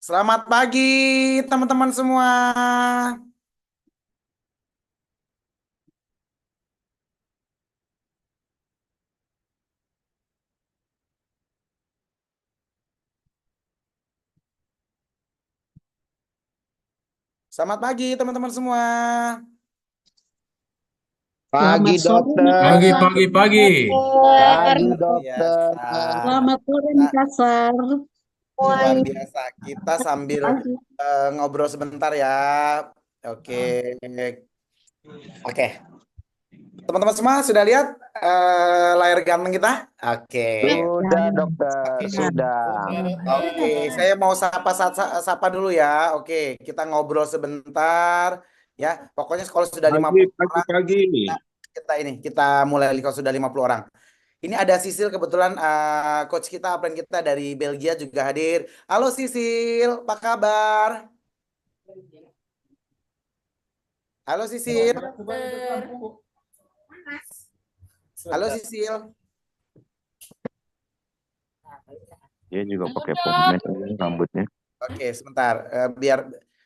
Selamat pagi teman-teman semua. Selamat pagi teman-teman semua. Pagi Selamat sore dokter, Pagi, Makassar. pagi, pagi. pagi Luar dokter. biasa. Selamat sore Kita Makassar. luar biasa. Kita sambil Pagi. ngobrol sebentar ya. Oke. Oke. Teman-teman semua sudah lihat layar ganteng kita? Oke. Sudah Dan dokter, Oke. sudah. Oke, saya mau sapa dulu ya. Oke, kita ngobrol sebentar ya. Pokoknya kalau sudah Pagi, 50 pagi, orang pagi. kita mulai kalau sudah 50 orang. Ini ada Sisil kebetulan coach kita, apren kita dari Belgia juga hadir. Halo Sisil, apa kabar? Halo Sisil. Halo Sisil. Dia juga Halo pakai dok. pomade aja rambutnya. Oke, sebentar.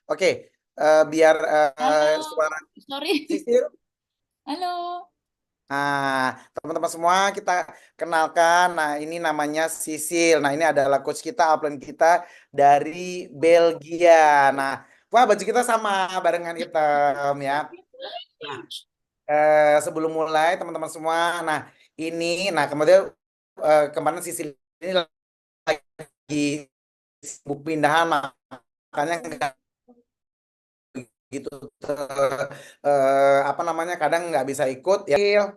Oke, biar Halo. suara Sorry. Sisil. Halo. Teman-teman semua kita kenalkan. Nah, ini namanya Sisil. Nah, ini adalah coach kita, upline kita dari Belgia. Nah, wah baju kita sama barengan hitam ya. Nah, sebelum mulai teman-teman semua. Nah, kemudian kemarin Sisil ini lagi sibuk pindahan makanya nggak gitu apa namanya kadang nggak bisa ikut ya.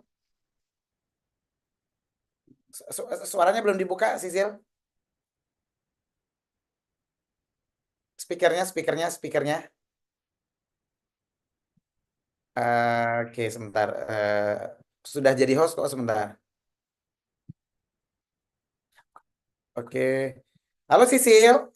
Suaranya belum dibuka, Sisil. Speakernya. Oke, sebentar. Sudah jadi host kok sebentar. Oke. Halo Sisil.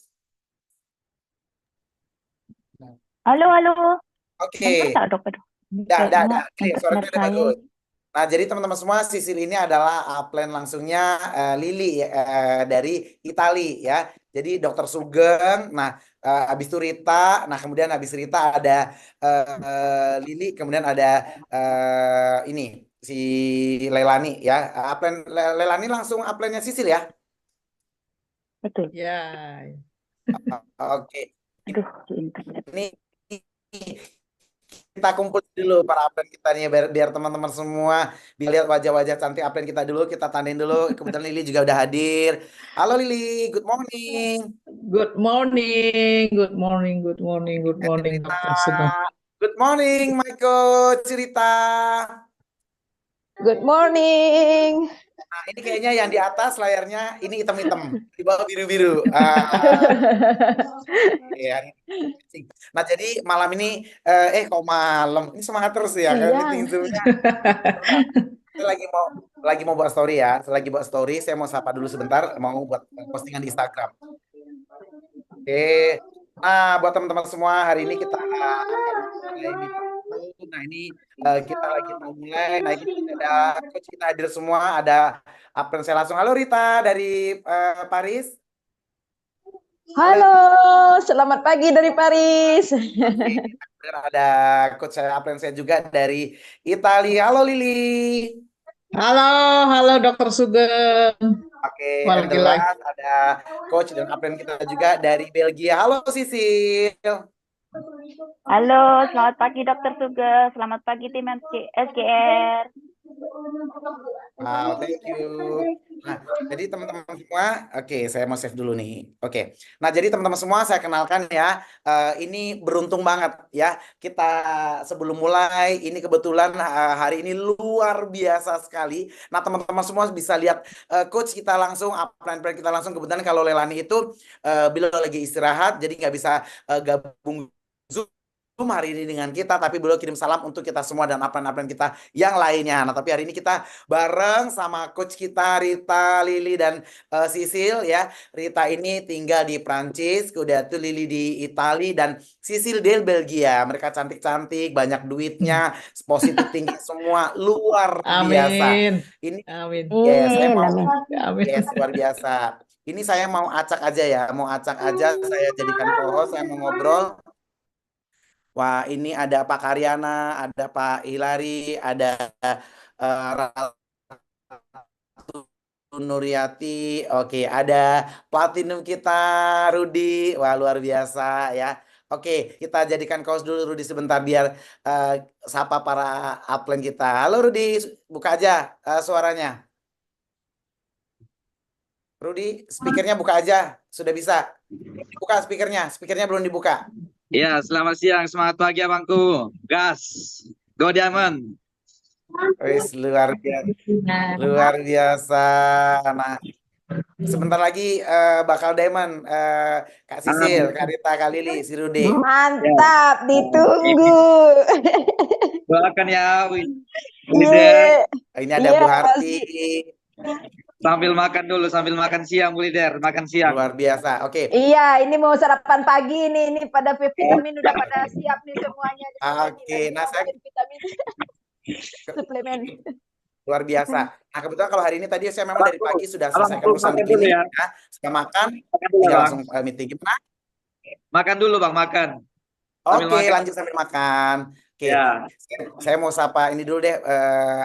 Halo, halo. Dengar Oke. tak, dok? Aduh, ini Dah. kayaknya Clear. internet Suaranya udah saya bagus. ini. Nah, jadi teman-teman semua, Sisil ini adalah upline langsungnya Lili dari Itali ya. Jadi Dokter Sugeng. Nah, habis itu Rita. Nah, kemudian habis Rita ada Lili. Kemudian ada ini si Leilani ya. Upline Leilani langsung upline-nya Sisil ya. Betul. Ya. Oke. Aduh, di internet. Ini kita kumpul dulu para upline kita nih biar teman-teman semua bisa lihat wajah-wajah cantik upline kita dulu, kita tandain dulu. Kebetulan Lili juga udah hadir. Halo Lili, good morning. Good morning, good morning, good morning, good morning, Rita, Dokter Sugeng. good morning my coach Rita. Good morning. Nah, ini kayaknya yang di atas layarnya ini hitam-hitam, di bawah biru-biru. Ya. Nah, jadi malam ini kok malam ini semangat terus ya kan meeting Siang. Zoom-nya. Saya lagi mau buat story ya. Saya lagi buat story, saya mau sapa dulu sebentar, mau buat postingan di Instagram. Oke. Nah, buat teman-teman semua, hari ini kita akan mulai meeting. Nah, ini kita lagi mau mulai. Nah, ini ada coach kita hadir semua, ada absen saya langsung. Halo Rita dari Paris. Halo, selamat pagi dari Paris. Oke, ada coach saya, absen saya juga dari Italia. Halo Lili. Halo, Dokter Sugeng. Oke, and the Lagi-lagi. last ada coach dan absen kita juga dari Belgia. Halo Sisil. Halo, selamat pagi Dokter Sugeng. Selamat pagi tim SGR. Wow, thank you. Nah, jadi teman-teman semua, oke, saya mau save dulu nih. Oke. Nah, jadi teman-teman semua saya kenalkan ya. Ini beruntung banget ya. Kita sebelum mulai, ini kebetulan hari ini luar biasa sekali. Nah, teman-teman semua bisa lihat coach kita langsung, upline kita langsung. Kebetulan kalau Leilani itu beliau lagi istirahat, jadi nggak bisa gabung Zoom hari ini dengan kita, tapi beliau kirim salam untuk kita semua dan upline-upline kita yang lainnya. Nah, tapi hari ini kita bareng sama coach kita Rita, Lili, dan Sisil ya. Rita ini tinggal di Prancis, udah tuh Lili di Itali, dan Sisil di Belgia. Mereka cantik-cantik, banyak duitnya, positif tinggi semua, luar biasa. Amin. Ini Amin. yes, saya Amin, mau amin. Amin. yes luar biasa. Ini saya mau acak aja ya, mau acak aja. Saya jadikan co-host, saya mau ngobrol. Wah, ini ada Pak Karyana, ada Pak Hilary, ada Ratu Nuryati. Oke, ada platinum kita, Rudi. Wah, luar biasa ya. Oke, kita jadikan kaos dulu Rudi sebentar biar eh, sapa para upline kita. Halo Rudi, buka aja suaranya. Rudi, speakernya buka aja. Sudah bisa. Buka speakernya. Speakernya belum dibuka. Ya, selamat siang, semangat pagi abangku. Gas, go Diamond. Wis, luar biasa. Luar biasa. Nah, sebentar lagi bakal Diamond. Kak Sisil, Kak Rita, Kak Lili, si Rudi. Mantap, ditunggu. Doakan ya, Iya. Ini ada Iya, Bu Harti. sambil makan dulu, sambil makan siang, Bu Lider, makan siang. Luar biasa. Oke. Iya, ini mau sarapan pagi nih. Ini pada vitamin udah pada siap nih semuanya. Oke, nah saya Vitamin suplemen. luar biasa. Nah, kebetulan kalau hari ini tadi saya memang dari pagi sudah selesaikan Abang, urusan makan di dulu klinik ya. ya. Saya makan, Makan dulu, tinggal Bang. langsung meeting. Gimana? Makan dulu, Bang, makan. Sambil Oke, makan. lanjut sambil makan. Oke, Ya. saya mau sapa ini dulu deh.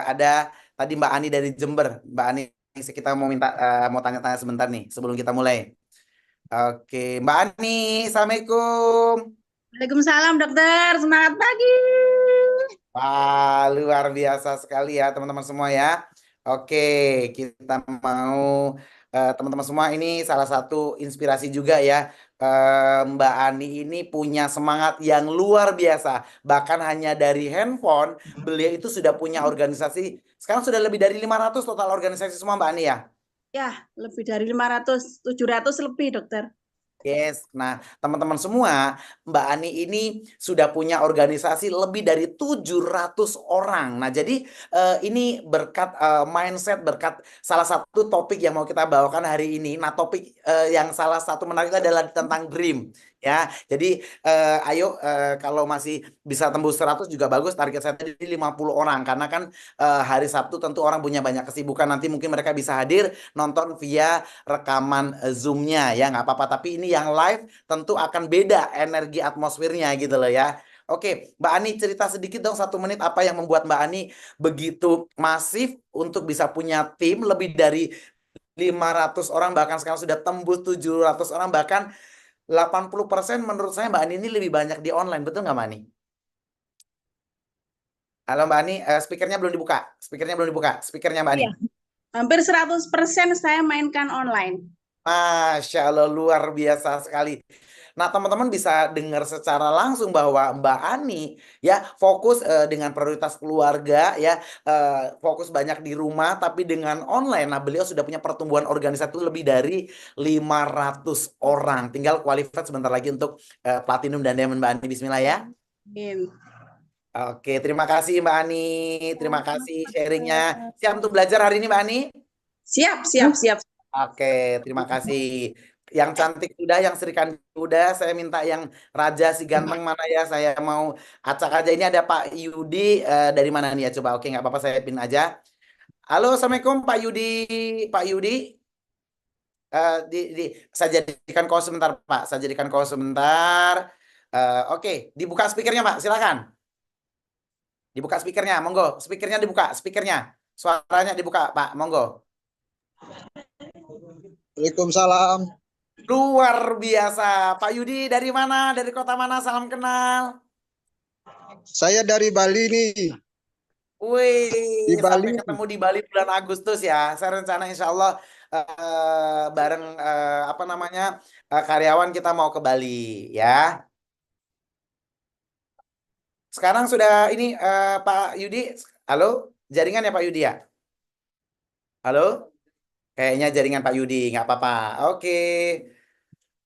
Ada tadi Mbak Ani dari Jember. Mbak Ani, kita mau minta mau tanya-tanya sebentar nih sebelum kita mulai. Oke, Mbak Ani, assalamualaikum. Waalaikumsalam dokter, semangat pagi. Wah, luar biasa sekali ya teman-teman semua ya. Oke, kita mau teman-teman semua ini salah satu inspirasi juga ya. Mbak Ani ini punya semangat yang luar biasa. Bahkan hanya dari handphone, beliau itu sudah punya organisasi. Sekarang sudah lebih dari 500 total organisasi semua Mbak Ani ya. Ya, lebih dari 500, 700 lebih dokter. Yes, nah teman-teman semua, Mbak Ani ini sudah punya organisasi lebih dari 700 orang. Nah jadi ini berkat mindset, berkat salah satu topik yang mau kita bawakan hari ini. Nah topik yang salah satu menarik adalah tentang dream. Ya, jadi ayo kalau masih bisa tembus 100 juga bagus. Target saya tadi 50 orang karena kan hari Sabtu tentu orang punya banyak kesibukan. Nanti mungkin mereka bisa hadir nonton via rekaman Zoom-nya ya nggak apa-apa. Tapi ini yang live tentu akan beda energi atmosfernya gitu loh ya. Oke, Mbak Ani cerita sedikit dong 1 menit apa yang membuat Mbak Ani begitu masif untuk bisa punya tim lebih dari 500 orang bahkan sekarang sudah tembus 700 orang bahkan 80% menurut saya Mbak Ani ini lebih banyak di online, betul nggak Mbak Ani? Halo Mbak Ani, speakernya belum dibuka. Speakernya belum dibuka. Speakernya Mbak Ani. Iya. Hampir 100% saya mainkan online. Masya Allah, luar biasa sekali. Nah, teman-teman bisa dengar secara langsung bahwa Mbak Ani ya fokus dengan prioritas keluarga ya, fokus banyak di rumah tapi dengan online. Nah, beliau sudah punya pertumbuhan organisasi lebih dari 500 orang. Tinggal qualified sebentar lagi untuk platinum dan diamond Mbak Ani. Bismillah ya. Amin. Oke, terima kasih Mbak Ani. Terima kasih sharingnya. Siap untuk belajar hari ini Mbak Ani? Siap, siap, siap. Oke, terima kasih. Yang cantik udah, yang Sri Kandi udah, saya minta yang Raja si ganteng mana ya? Saya mau acak aja. Ini ada Pak Yudi dari mana nih ya? Coba, oke nggak apa-apa saya pin aja. Halo, assalamualaikum Pak Yudi. Pak Yudi, saya jadikan call sebentar Pak. Saya jadikan call sebentar. Oke, dibuka speakernya Pak. Silakan. Dibuka speakernya, monggo. Speakernya dibuka, speakernya. Suaranya dibuka Pak, monggo. Waalaikumsalam. Luar biasa. Pak Yudi dari mana? Dari kota mana? Salam kenal. Saya dari Bali nih. Wih, Di Bali. sampai ketemu di Bali bulan Agustus ya. Saya rencana insya Allah bareng apa namanya karyawan kita mau ke Bali ya. Sekarang sudah ini Pak Yudi. Halo, jaringan ya Pak Yudi ya? Halo? Kayaknya jaringan Pak Yudi, nggak apa-apa. Oke,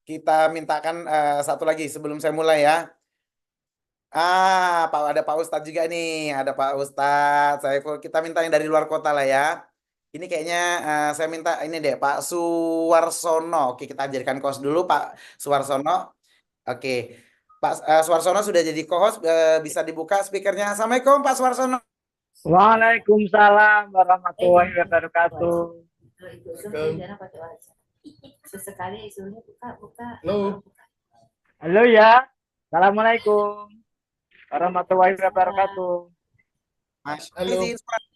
kita mintakan satu lagi sebelum saya mulai ya. Pak ada Pak Ustadz juga nih, ada Pak Ustadz. Kita minta yang dari luar kota lah ya. Ini kayaknya saya minta ini deh Pak Suwarsono. Oke, kita jadikan host dulu Pak Suwarsono. Oke, Pak Suwarsono sudah jadi co-host, bisa dibuka speakernya. Assalamualaikum Pak Suwarsono. Waalaikumsalam warahmatullahi wabarakatuh. Sesekali isunya buka. Halo. Halo ya. Assalamualaikum warahmatullahi wabarakatuh. Mas, Halo. izin suara.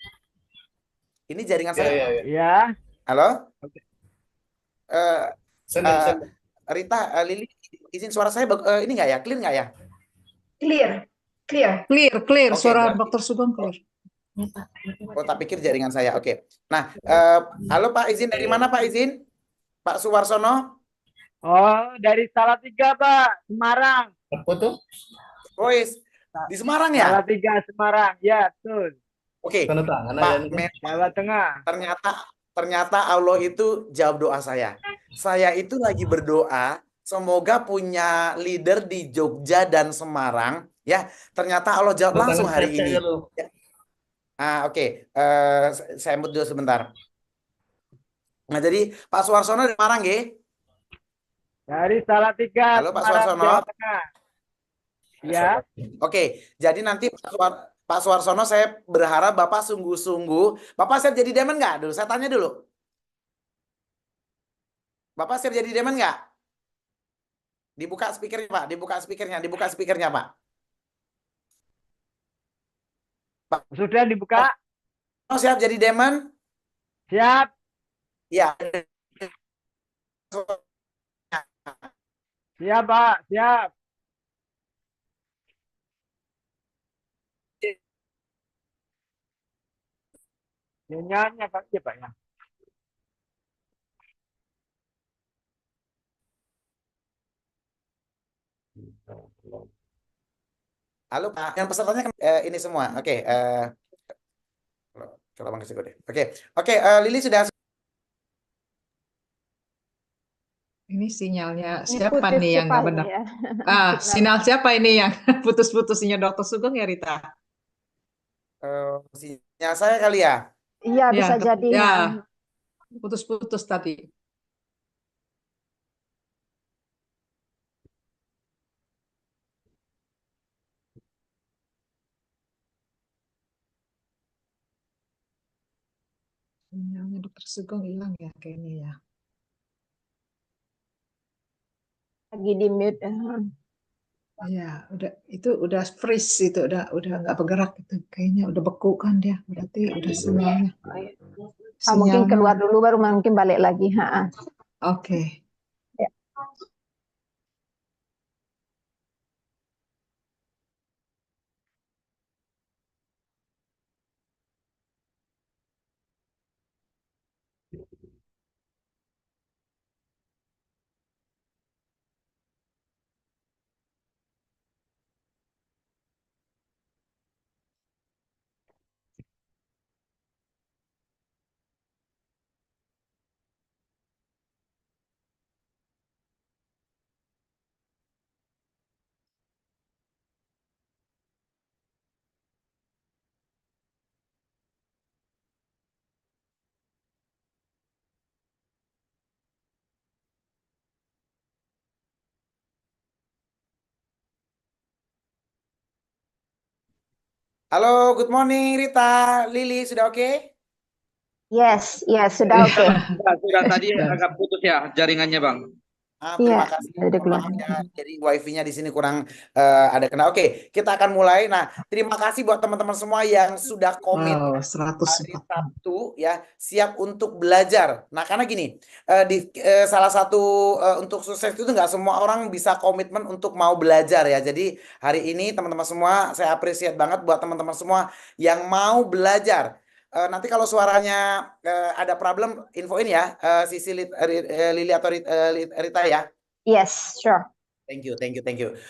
Ini jaringan Ya, saya. ya, ya. Ya. Halo? Oke. Eh, Sender. Rita, Lili, izin suara saya ini nggak ya? Clear nggak ya? Clear. Clear. Oke, Suara berarti- Dr. Sugeng clear. Oh, tak pikir jaringan saya. Oke. Nah, halo Pak, izin dari mana Pak izin? Pak Suwarsono? Oh, dari Salatiga, Pak. Semarang. Apa tuh? Boys, di Semarang ya? Salatiga, Semarang. Ya, betul. Oke, Tanda tangan Pak, aja nih. Jawa Tengah. ternyata Allah itu jawab doa saya. Saya itu lagi berdoa, semoga punya leader di Jogja dan Semarang. Ya, ternyata Allah jawab langsung hari ini. Ya. Oke. Saya mute dulu sebentar. Nah, jadi Pak Suwarsono dari Semarang, nggih? Dari Salatiga, Halo, Pak Semarang, Suwarsono. Jawa Tengah. Ya. Oke, jadi nanti Pak Suwarsono saya berharap Bapak sungguh-sungguh. Bapak siap jadi demen nggak? Dulu saya tanya dulu. Bapak siap jadi demen nggak? Dibuka speakernya, Pak. Dibuka speakernya, Pak. Sudah dibuka? Oh, siap jadi demen? Siap. Ya. Siap, Pak. Siap. Sinyalnya, Pak. Ya, Pak, ya. Halo, Pak. Yang pesertanya kan ini semua. Oke. Coba Bang kasih kode. Oke. Lili sudah. Ini sinyalnya Ini siapa putus nih yang nggak sekali benar? ya. Sinyal siapa ini yang putus-putusnya Dr. Sugeng ya, Rita? Sinyal saya kali ya. Iya, bisa jadi. Ya, putus-putus tadi. Sinyalnya Dr. Sugeng hilang ya kayaknya ya. Lagi di mute. Ya, udah freeze itu, udah nggak bergerak itu. Kayaknya udah beku kan dia. Berarti udah sinyalnya. Mungkin keluar dulu baru mungkin balik lagi. Oke. Ya. Halo, good morning Rita. Lili sudah oke? Yes, sudah oke. Sudah tadi agak putus ya jaringannya, Bang. Terima kasih. Udah keluar. Maaf ya, jadi wifi-nya di sini kurang ada kena. Oke, kita akan mulai. Nah, terima kasih buat teman-teman semua yang sudah komit Wow, hari 100. Sabtu ya, siap untuk belajar. Nah, karena gini, salah satu untuk sukses itu nggak semua orang bisa komitmen untuk mau belajar ya. Jadi hari ini teman-teman semua, saya appreciate banget buat teman-teman semua yang mau belajar. Nanti kalau suaranya ada problem, infoin ya, Sisi Lili atau Rita ya. Yes, sure. Thank you.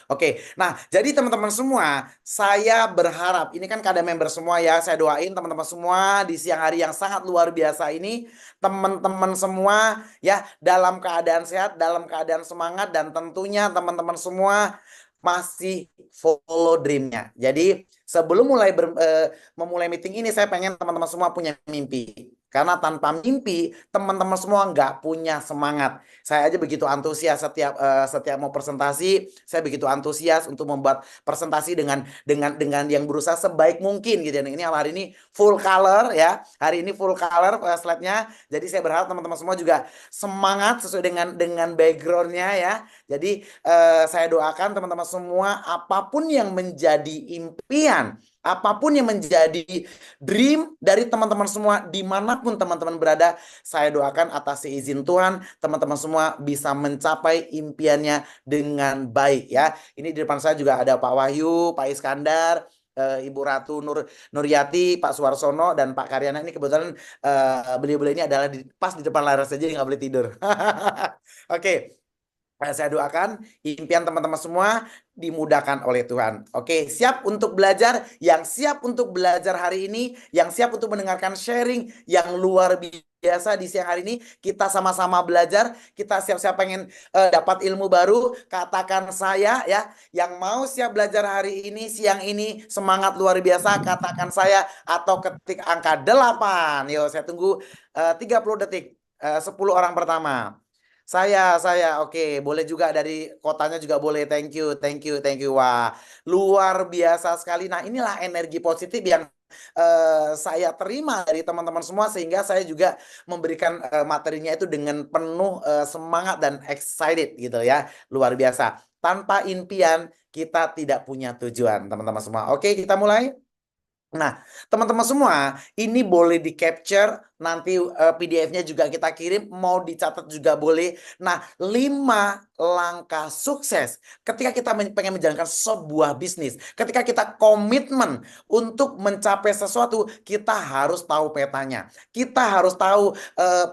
Oke, nah jadi teman-teman semua, saya berharap, ini kan kada member semua ya, saya doain teman-teman semua di siang hari yang sangat luar biasa ini, teman-teman semua ya dalam keadaan sehat, dalam keadaan semangat, dan tentunya teman-teman semua masih follow dream-nya. Jadi sebelum memulai meeting ini, saya pengen teman-teman semua punya mimpi. Karena tanpa mimpi, teman-teman semua nggak punya semangat. Saya aja begitu antusias setiap mau presentasi, saya begitu antusias untuk membuat presentasi dengan yang berusaha sebaik mungkin gitu ya. Ini hari ini full color ya. Hari ini full color slide-nya. Jadi saya berharap teman-teman semua juga semangat sesuai dengan background-nya ya. Jadi saya doakan teman-teman semua apapun yang menjadi impian, apapun yang menjadi dream dari teman-teman semua dimanapun teman-teman berada, saya doakan atas izin Tuhan teman-teman semua bisa mencapai impiannya dengan baik ya. Ini di depan saya juga ada Pak Wahyu, Pak Iskandar, Ibu Ratu Nuryati, Pak Suarsono, dan Pak Karyana. Ini kebetulan beliau-beliau ini adalah pas di depan layar saja, nggak boleh tidur. Oke. Saya doakan impian teman-teman semua dimudahkan oleh Tuhan. Oke, siap untuk belajar? Yang siap untuk belajar hari ini, yang siap untuk mendengarkan sharing yang luar biasa di siang hari ini, kita sama-sama belajar. Kita siap-siap pengen dapat ilmu baru, katakan saya ya. Yang mau siap belajar hari ini, siang ini, semangat luar biasa, katakan saya atau ketik angka 8. Yo, saya tunggu 30 detik. 10 orang pertama. Saya, oke, boleh juga dari kotanya juga boleh. Thank you. Wah, luar biasa sekali. Nah, inilah energi positif yang saya terima dari teman-teman semua, sehingga saya juga memberikan materinya itu dengan penuh semangat dan excited gitu ya. Luar biasa. Tanpa impian, kita tidak punya tujuan, teman-teman semua. Oke, kita mulai. Nah, teman-teman semua, ini boleh di-capture, nanti PDF-nya juga kita kirim, mau dicatat juga boleh. Nah, 5 langkah sukses ketika kita pengen menjalankan sebuah bisnis. Ketika kita komitmen untuk mencapai sesuatu, kita harus tahu petanya. Kita harus tahu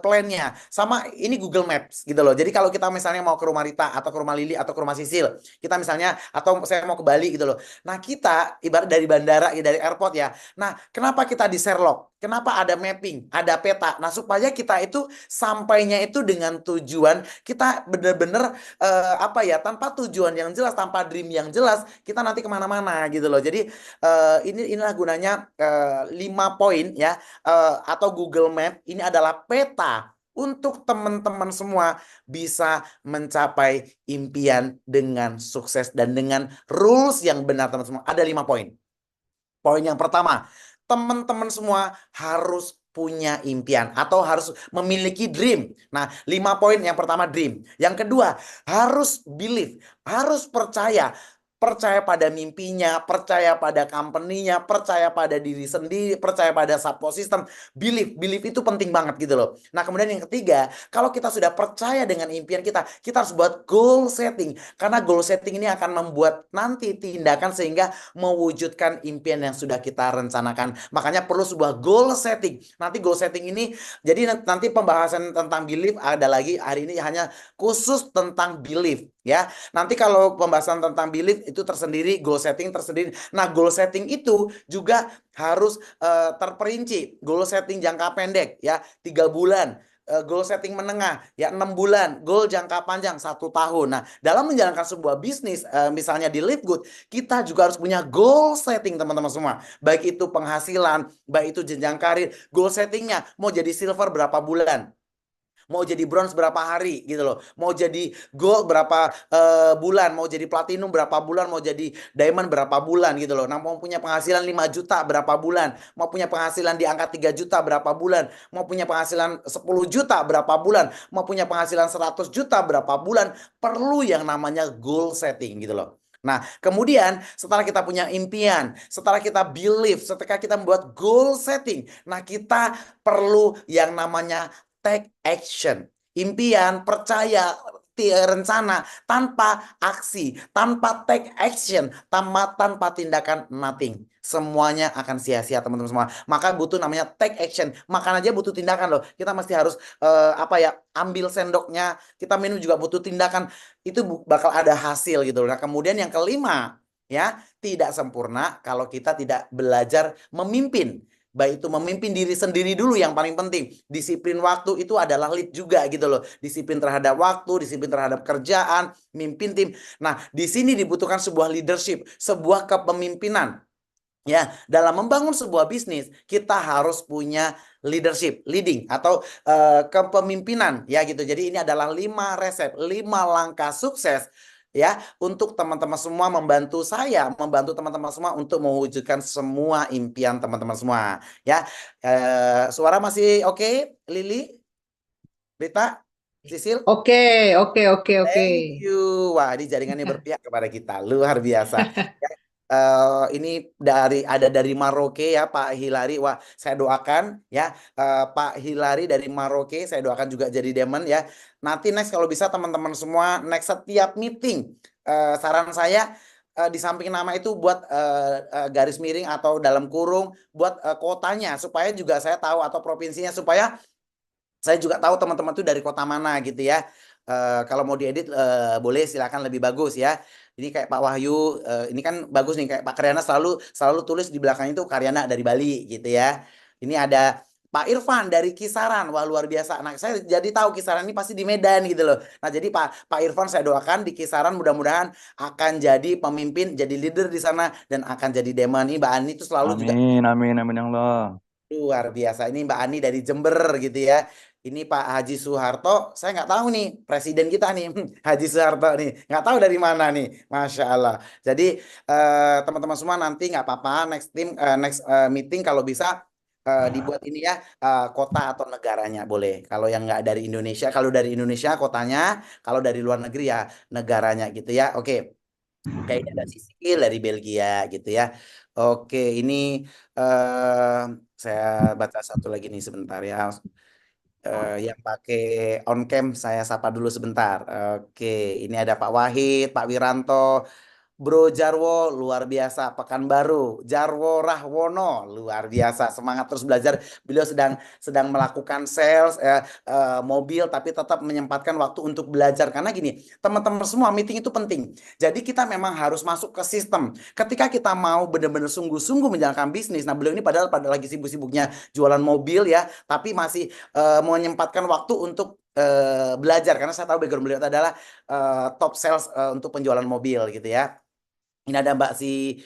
plan-nya. Sama ini Google Maps gitu loh. Jadi kalau kita misalnya mau ke rumah Rita, atau ke rumah Lili, atau ke rumah Sisil, kita misalnya, atau saya mau ke Bali gitu loh. Nah, kita ibarat dari bandara, dari airport ya. Nah, kenapa kita di Sherlock? Kenapa ada mapping, ada peta? Nah, supaya kita itu sampainya itu dengan tujuan, kita benar-benar tanpa tujuan yang jelas, tanpa dream yang jelas, kita nanti kemana-mana gitu loh. Jadi inilah gunanya 5 poin ya, atau Google Map. Ini adalah peta untuk teman-teman semua bisa mencapai impian dengan sukses dan dengan rules yang benar, teman-teman semua. Ada 5 poin. Poin yang pertama, teman-teman semua harus punya impian atau harus memiliki dream. Nah, 5 poin yang pertama dream. Yang kedua, harus believe, harus percaya. Percaya pada mimpinya, percaya pada company-nya, percaya pada diri sendiri, percaya pada support system. Believe itu penting banget gitu loh. Nah, kemudian yang ketiga, kalau kita sudah percaya dengan impian kita harus buat goal setting. Karena goal setting ini akan membuat nanti tindakan sehingga mewujudkan impian yang sudah kita rencanakan. Makanya perlu sebuah goal setting. Nanti goal setting ini, jadi nanti pembahasan tentang believe ada lagi. Hari ini hanya khusus tentang believe ya. Nanti kalau pembahasan tentang believe itu tersendiri, goal setting tersendiri. Nah, goal setting itu juga harus terperinci. Goal setting jangka pendek ya 3 bulan. Goal setting menengah ya 6 bulan, goal jangka panjang 1 tahun. Nah, dalam menjalankan sebuah bisnis, misalnya di Live Good, kita juga harus punya goal setting, teman-teman semua. Baik itu penghasilan, baik itu jenjang karir. Goal settingnya mau jadi silver berapa bulan, mau jadi bronze berapa hari gitu loh, mau jadi gold berapa bulan, mau jadi platinum berapa bulan, mau jadi diamond berapa bulan gitu loh. Nah, mau punya penghasilan 5 juta berapa bulan, mau punya penghasilan di angka 3 juta berapa bulan, mau punya penghasilan 10 juta berapa bulan, mau punya penghasilan 100 juta berapa bulan. Perlu yang namanya goal setting gitu loh. Nah, kemudian setelah kita punya impian, setelah kita believe, setelah kita membuat goal setting, nah kita perlu yang namanya take action. Impian, percaya, rencana tanpa aksi, tanpa take action, tanpa tindakan, nothing. Semuanya akan sia-sia, teman-teman semua. Maka butuh namanya take action. Makan aja butuh tindakan loh. Kita mesti harus ambil sendoknya. Kita minum juga butuh tindakan. Itu bakal ada hasil gitu loh. Nah, kemudian yang kelima ya, tidak sempurna kalau kita tidak belajar memimpin. Baik itu memimpin diri sendiri dulu yang paling penting. Disiplin waktu itu adalah lead juga gitu loh. Disiplin terhadap waktu, disiplin terhadap kerjaan, mimpin tim. Nah, di sini dibutuhkan sebuah leadership, sebuah kepemimpinan. Ya, dalam membangun sebuah bisnis, kita harus punya leadership, leading atau kepemimpinan ya gitu. Jadi ini adalah 5 resep, 5 langkah sukses ya untuk teman-teman semua, membantu saya, membantu teman-teman semua untuk mewujudkan semua impian teman-teman semua ya. Suara masih oke, Lili, Rita, Sisil? Oke. Thank you. Wah, ini jaringannya berpihak kepada kita. Luar biasa. Ya, ini ada dari Maroke ya, Pak Hilary. Wah, saya doakan ya, Pak Hilary dari Maroke. Saya doakan juga jadi Diamond ya. Nanti next kalau bisa teman-teman semua, next setiap meeting, saran saya di samping nama itu buat garis miring atau dalam kurung, buat kotanya supaya juga saya tahu, atau provinsinya supaya saya juga tahu teman-teman itu dari kota mana gitu ya. Kalau mau diedit boleh, silakan, lebih bagus ya. Ini kayak Pak Wahyu, ini kan bagus nih, kayak Pak Karyana selalu tulis di belakang itu Karyana dari Bali gitu ya. Ini ada Pak Irfan dari Kisaran, wah luar biasa. Nah saya jadi tahu Kisaran ini pasti di Medan gitu loh. Nah jadi Pak Irfan saya doakan di Kisaran mudah-mudahan akan jadi pemimpin, jadi leader di sana dan akan jadi Diamond. Ini Mbak Ani itu selalu juga Amin ya Allah. luar biasa. Ini Mbak Ani dari Jember gitu ya. Ini Pak Haji Soeharto, saya nggak tahu nih presiden kita nih, Haji Soeharto nih, nggak tahu dari mana nih, Masya Allah. Jadi teman-teman semua nanti nggak apa-apa, next meeting kalau bisa dibuat ini ya, kota atau negaranya boleh. Kalau yang nggak dari Indonesia, kalau dari Indonesia kotanya, kalau dari luar negeri ya negaranya gitu ya. Oke. Kayaknya ada Sisil dari Belgia gitu ya. Oke, ini saya baca satu lagi nih sebentar ya. Yang pakai on cam saya sapa dulu sebentar. Oke, ini ada Pak Wahid, Pak Wiranto, Bro Jarwo, luar biasa. Pekanbaru, Jarwo Rahwono, luar biasa. Semangat terus belajar. Beliau sedang melakukan sales mobil, tapi tetap menyempatkan waktu untuk belajar. Karena gini, teman-teman semua, meeting itu penting. Jadi kita memang harus masuk ke sistem. Ketika kita mau benar-benar sungguh-sungguh menjalankan bisnis. Nah, beliau ini padahal lagi sibuk-sibuknya jualan mobil ya, tapi masih menyempatkan waktu untuk belajar. Karena saya tahu background beliau adalah top sales untuk penjualan mobil gitu ya. Ini ada Mbak si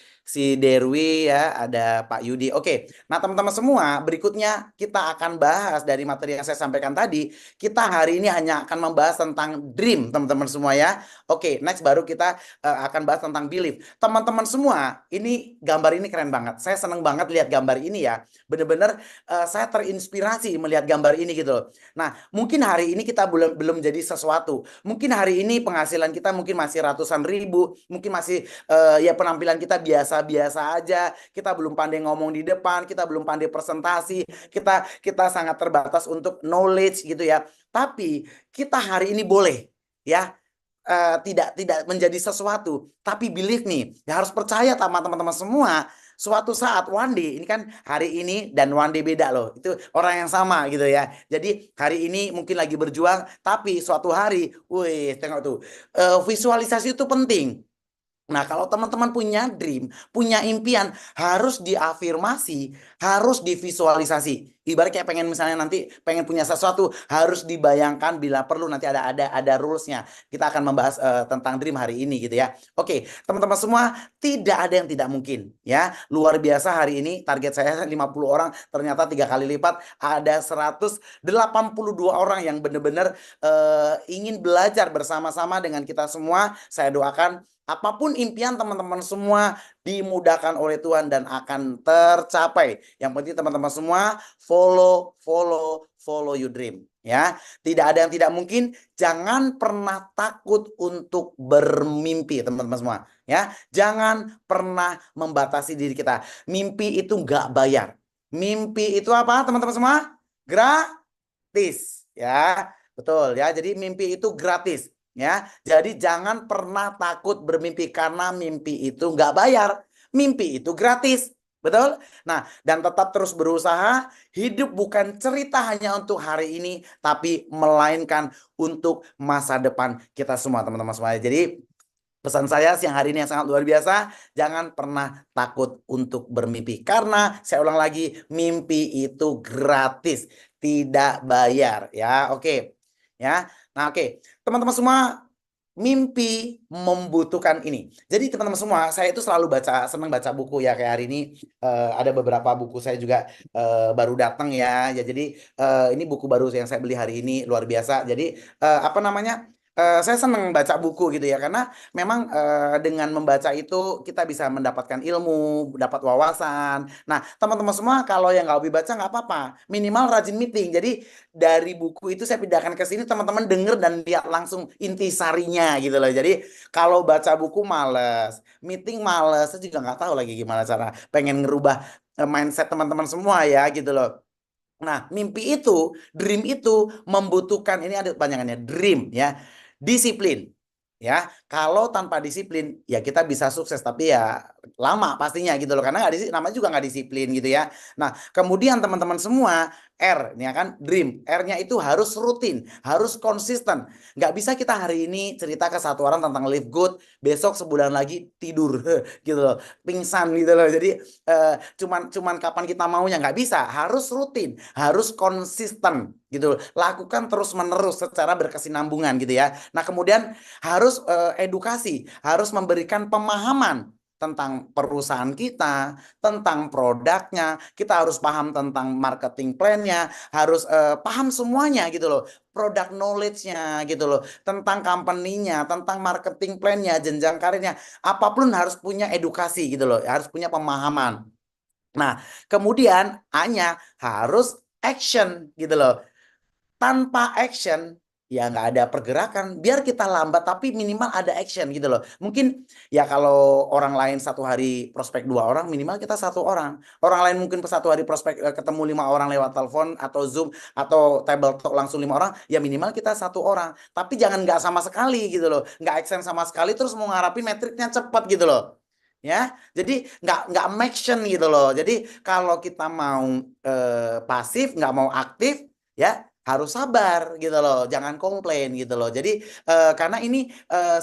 Derwi ya, ada Pak Yudi. Oke, nah teman-teman semua, berikutnya kita akan bahas dari materi yang saya sampaikan tadi. Kita hari ini hanya akan membahas tentang dream, teman-teman semua ya. Oke, next baru kita akan bahas tentang belief. Teman-teman semua, ini gambar ini keren banget. Saya seneng banget lihat gambar ini ya. Bener-bener saya terinspirasi melihat gambar ini gitu loh. Nah, mungkin hari ini kita belum jadi sesuatu. Mungkin hari ini penghasilan kita mungkin masih ratusan ribu, mungkin masih ya penampilan kita biasa-biasa aja, kita belum pandai ngomong di depan, kita belum pandai presentasi, kita sangat terbatas untuk knowledge gitu ya. Tapi kita hari ini boleh ya tidak menjadi sesuatu, tapi believe me, ya harus percaya sama teman-teman semua. Suatu saat one day, ini kan hari ini dan one day beda loh, itu orang yang sama gitu ya. Jadi hari ini mungkin lagi berjuang, tapi suatu hari, wih tengok tuh, visualisasi itu penting. Nah, kalau teman-teman punya dream, punya impian, harus diafirmasi, harus divisualisasi. Ibarat kayak pengen misalnya nanti pengen punya sesuatu, harus dibayangkan, bila perlu nanti ada rulesnya. Kita akan membahas tentang dream hari ini gitu ya. Oke, teman-teman semua, tidak ada yang tidak mungkin ya. Luar biasa hari ini target saya 50 orang, ternyata 3 kali lipat, ada 182 orang yang benar-benar ingin belajar bersama-sama dengan kita semua. Saya doakan apapun impian teman-teman semua dimudahkan oleh Tuhan dan akan tercapai. Yang penting teman-teman semua follow your dream ya. Tidak ada yang tidak mungkin. Jangan pernah takut untuk bermimpi teman-teman semua ya. Jangan pernah membatasi diri kita. Mimpi itu nggak bayar. Mimpi itu apa teman-teman semua? Gratis ya. Betul ya. Jadi mimpi itu gratis. Ya, jadi jangan pernah takut bermimpi karena mimpi itu nggak bayar, mimpi itu gratis, betul? Nah, dan tetap terus berusaha. Hidup bukan cerita hanya untuk hari ini, tapi melainkan untuk masa depan kita semua, teman-teman semua. Jadi pesan saya siang hari ini yang sangat luar biasa, jangan pernah takut untuk bermimpi karena saya ulang lagi, mimpi itu gratis, tidak bayar, ya. Oke, ya. Nah, oke, teman-teman semua, Mimpi membutuhkan ini. Jadi teman-teman semua, saya itu selalu senang baca buku ya. Kayak hari ini ada beberapa buku saya juga baru datang ya. Ya jadi ini buku baru yang saya beli hari ini luar biasa. Jadi apa namanya? Saya senang baca buku gitu ya, karena memang dengan membaca itu kita bisa mendapatkan ilmu, dapat wawasan. Nah, teman-teman semua kalau yang nggak hobi baca nggak apa-apa, minimal rajin meeting. Jadi dari buku itu saya pindahkan ke sini, teman-teman denger dan lihat langsung intisarinya gitu loh. Jadi kalau baca buku males, meeting males, saya juga nggak tahu lagi gimana cara pengen ngerubah mindset teman-teman semua ya gitu loh. Nah, mimpi itu, dream itu membutuhkan, ini ada panjangannya, dream ya, disiplin. Ya, kalau tanpa disiplin ya kita bisa sukses, tapi ya lama pastinya gitu loh, karena namanya juga nggak disiplin gitu ya. Nah, kemudian teman-teman semua, R, ini kan dream, R-nya itu harus rutin, harus konsisten. Nggak bisa kita hari ini cerita ke satu orang tentang live good, besok sebulan lagi tidur gitu loh, pingsan gitu loh. Jadi cuman kapan kita maunya, nggak bisa, harus rutin, harus konsisten gitu loh. Lakukan terus menerus secara berkesinambungan gitu ya. Nah, kemudian harus edukasi, harus memberikan pemahaman tentang perusahaan kita, tentang produknya, kita harus paham tentang marketing plan-nya, harus paham semuanya gitu loh, product knowledge-nya gitu loh, tentang company-nya, tentang marketing plan-nya, jenjang karirnya, apapun harus punya edukasi gitu loh, harus punya pemahaman. Nah, kemudian A-nya harus action gitu loh. Tanpa action ya nggak ada pergerakan. Biar kita lambat tapi minimal ada action gitu loh. Mungkin ya kalau orang lain satu hari prospek 2 orang, minimal kita 1 orang. Orang lain mungkin satu hari prospek ketemu 5 orang lewat telepon atau Zoom atau table talk langsung 5 orang, ya minimal kita 1 orang. Tapi jangan nggak sama sekali gitu loh, nggak action sama sekali terus mau ngarapin metriknya cepat gitu loh. Ya, jadi nggak action gitu loh. Jadi kalau kita mau pasif, nggak mau aktif, ya harus sabar gitu loh, jangan komplain gitu loh. Jadi karena ini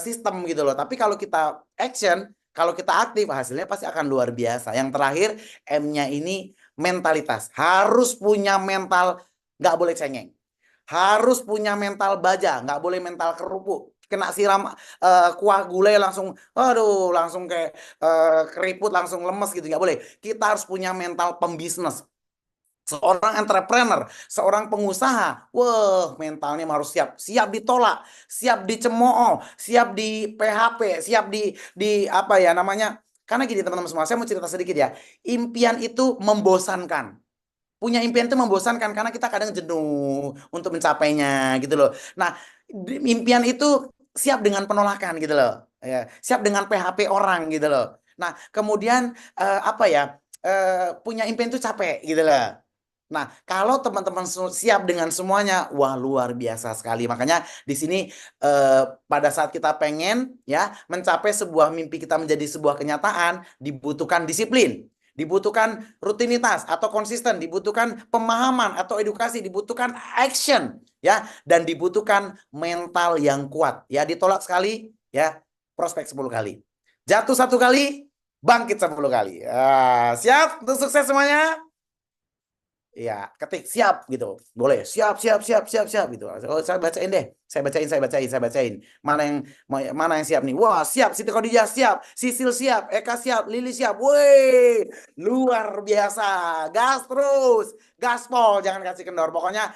sistem gitu loh. Tapi kalau kita action, kalau kita aktif, hasilnya pasti akan luar biasa. Yang terakhir, M-nya ini mentalitas. Harus punya mental, nggak boleh cengeng. Harus punya mental baja, nggak boleh mental kerupuk. Kena siram kuah gulai langsung, aduh, langsung kayak keriput, langsung lemes gitu, nggak boleh. Kita harus punya mental pembisnis. Seorang entrepreneur, seorang pengusaha, wah mentalnya harus siap ditolak, siap dicemooh, siap di PHP, siap di apa ya namanya? Karena gini teman-teman semua, saya mau cerita sedikit ya. Impian itu membosankan. Punya impian itu membosankan karena kita kadang jenuh untuk mencapainya gitu loh. Nah, impian itu siap dengan penolakan gitu loh. Ya, siap dengan PHP orang gitu loh. Nah, kemudian apa ya? Punya impian itu capek gitu loh. Nah, kalau teman-teman siap dengan semuanya, wah luar biasa sekali. Makanya di sini pada saat kita pengen ya mencapai sebuah mimpi kita menjadi sebuah kenyataan, dibutuhkan disiplin, dibutuhkan rutinitas atau konsisten, dibutuhkan pemahaman atau edukasi, dibutuhkan action ya, dan dibutuhkan mental yang kuat. Ya, ditolak sekali ya, prospek 10 kali. Jatuh 1 kali, bangkit 10 kali. Siap untuk sukses semuanya? Ya, ketik siap gitu. Boleh. Siap gitu. Oh, saya bacain deh. Saya bacain. Mana yang siap nih? Wah, siap. Siti Khadijah siap. Sisil siap. Eka siap. Lili siap. Woi, luar biasa. Gas terus. Gaspol, jangan kasih kendor. Pokoknya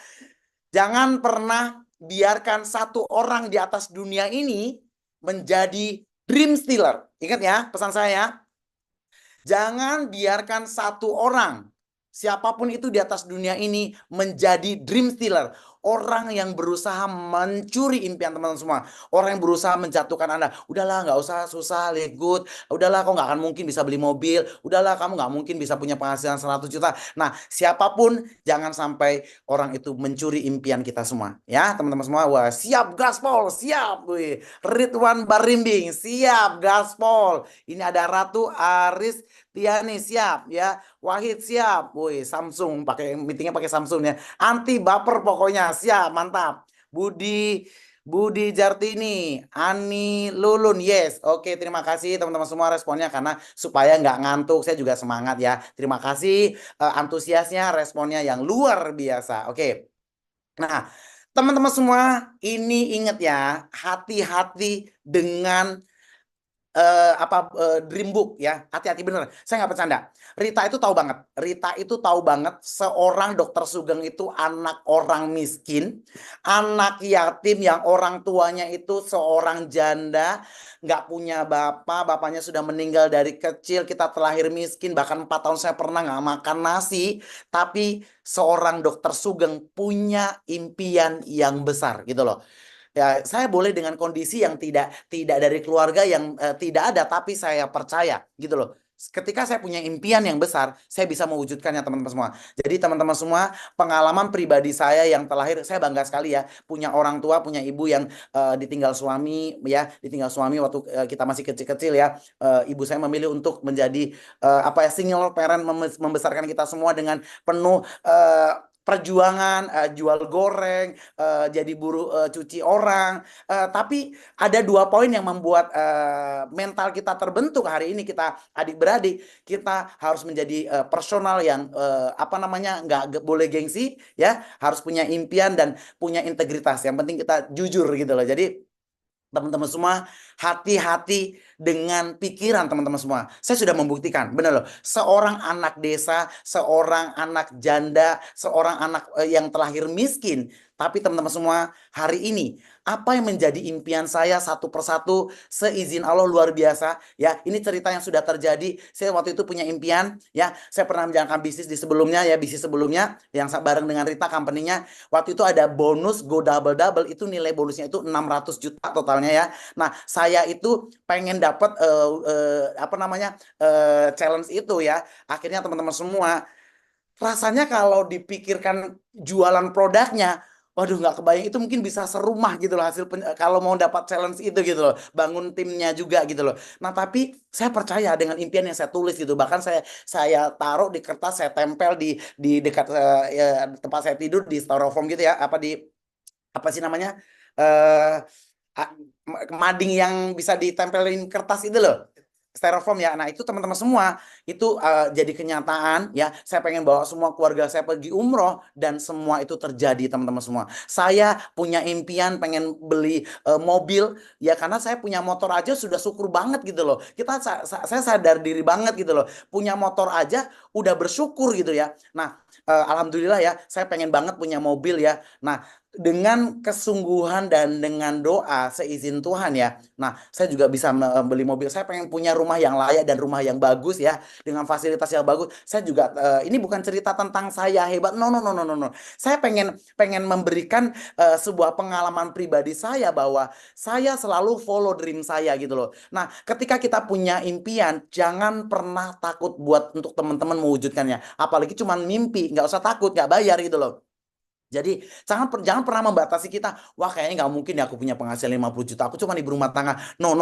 jangan pernah biarkan 1 orang di atas dunia ini menjadi dream stealer. Ingat ya, pesan saya. Jangan biarkan 1 orang, siapapun itu di atas dunia ini, menjadi dream stealer. Orang yang berusaha mencuri impian teman-teman semua. Orang yang berusaha menjatuhkan Anda. Udahlah, nggak usah susah, live good. Udahlah, kau nggak akan mungkin bisa beli mobil. Udahlah, kamu nggak mungkin bisa punya penghasilan 100 juta. Nah, siapapun, jangan sampai orang itu mencuri impian kita semua. Ya, teman-teman semua. Wah, siap gaspol, siap. Wih. Ridwan Barimbing, siap gaspol. Ini ada Ratu Aris Tiani, siap ya. Wahid siap. Woi, Samsung pakai meetingnya pakai Samsung ya. Anti baper pokoknya, siap, mantap. Budi Jartini, Ani Lulun, yes. Oke, terima kasih teman-teman semua responnya, karena supaya nggak ngantuk, saya juga semangat ya. Terima kasih antusiasnya, responnya yang luar biasa. Oke. Nah, teman-teman semua, ini ingat ya, hati-hati dengan dream book ya, hati-hati bener, saya nggak bercanda. Rita itu tahu banget, seorang dokter Sugeng itu anak orang miskin, anak yatim yang orang tuanya itu seorang janda, nggak punya bapak, bapaknya sudah meninggal dari kecil, kita terlahir miskin, bahkan 4 tahun saya pernah nggak makan nasi, tapi seorang dokter Sugeng punya impian yang besar gitu loh. Ya, saya boleh dengan kondisi yang tidak dari keluarga yang tidak ada, tapi saya percaya gitu loh. Ketika saya punya impian yang besar, saya bisa mewujudkannya teman-teman semua. Jadi teman-teman semua, pengalaman pribadi saya yang terlahir, saya bangga sekali ya, punya orang tua, punya ibu yang ditinggal suami ya, waktu kita masih kecil-kecil ya. Ibu saya memilih untuk menjadi single parent, membesarkan kita semua dengan penuh perjuangan, jual goreng, jadi buruh cuci orang. Tapi ada 2 poin yang membuat mental kita terbentuk hari ini, kita adik-beradik, kita harus menjadi personal yang nggak boleh gengsi ya, harus punya impian dan punya integritas. Yang penting kita jujur gitu loh. Jadi teman-teman semua, hati-hati dengan pikiran teman-teman semua. Saya sudah membuktikan, benar loh. Seorang anak desa, seorang anak janda, seorang anak yang terlahir miskin. Tapi teman-teman semua, hari ini apa yang menjadi impian saya satu persatu seizin Allah luar biasa ya. Ini cerita yang sudah terjadi. Saya waktu itu punya impian ya. Saya pernah menjalankan bisnis sebelumnya yang bareng dengan Rita company-nya. Waktu itu ada bonus go double itu, nilai bonusnya itu 600 juta totalnya ya. Nah, saya itu pengen dapat challenge itu ya. Akhirnya teman-teman semua, rasanya kalau dipikirkan jualan produknya, waduh nggak kebayang itu mungkin bisa serumah gitu loh kalau mau dapat challenge itu gitu loh, bangun timnya juga gitu loh. Nah tapi saya percaya dengan impian yang saya tulis gitu, bahkan saya taruh di kertas, saya tempel di dekat tempat saya tidur di styrofoam gitu ya, apa sih namanya mading yang bisa ditempelin kertas itu loh, styrofoam ya. Nah itu teman-teman semua itu jadi kenyataan ya. Saya pengen bawa semua keluarga saya pergi umroh dan semua itu terjadi teman-teman semua. Saya punya impian pengen beli mobil ya, karena saya punya motor aja sudah syukur banget gitu loh. Saya sadar diri banget gitu loh. Punya motor aja udah bersyukur gitu ya. Nah alhamdulillah ya, saya pengen banget punya mobil ya. Nah dengan kesungguhan dan dengan doa seizin Tuhan ya. Nah, saya juga bisa membeli mobil. Saya pengen punya rumah yang layak dan rumah yang bagus ya, dengan fasilitas yang bagus. Saya juga ini bukan cerita tentang saya hebat. No. Saya pengen memberikan sebuah pengalaman pribadi saya bahwa saya selalu follow dream saya gitu loh. Nah, ketika kita punya impian, jangan pernah takut buat untuk teman-teman mewujudkannya. Apalagi cuma mimpi, nggak usah takut, nggak bayar gitu loh. Jadi jangan pernah membatasi kita. Wah kayaknya nggak mungkin ya aku punya penghasilan 50 juta. Aku cuma ibu rumah tangga. No.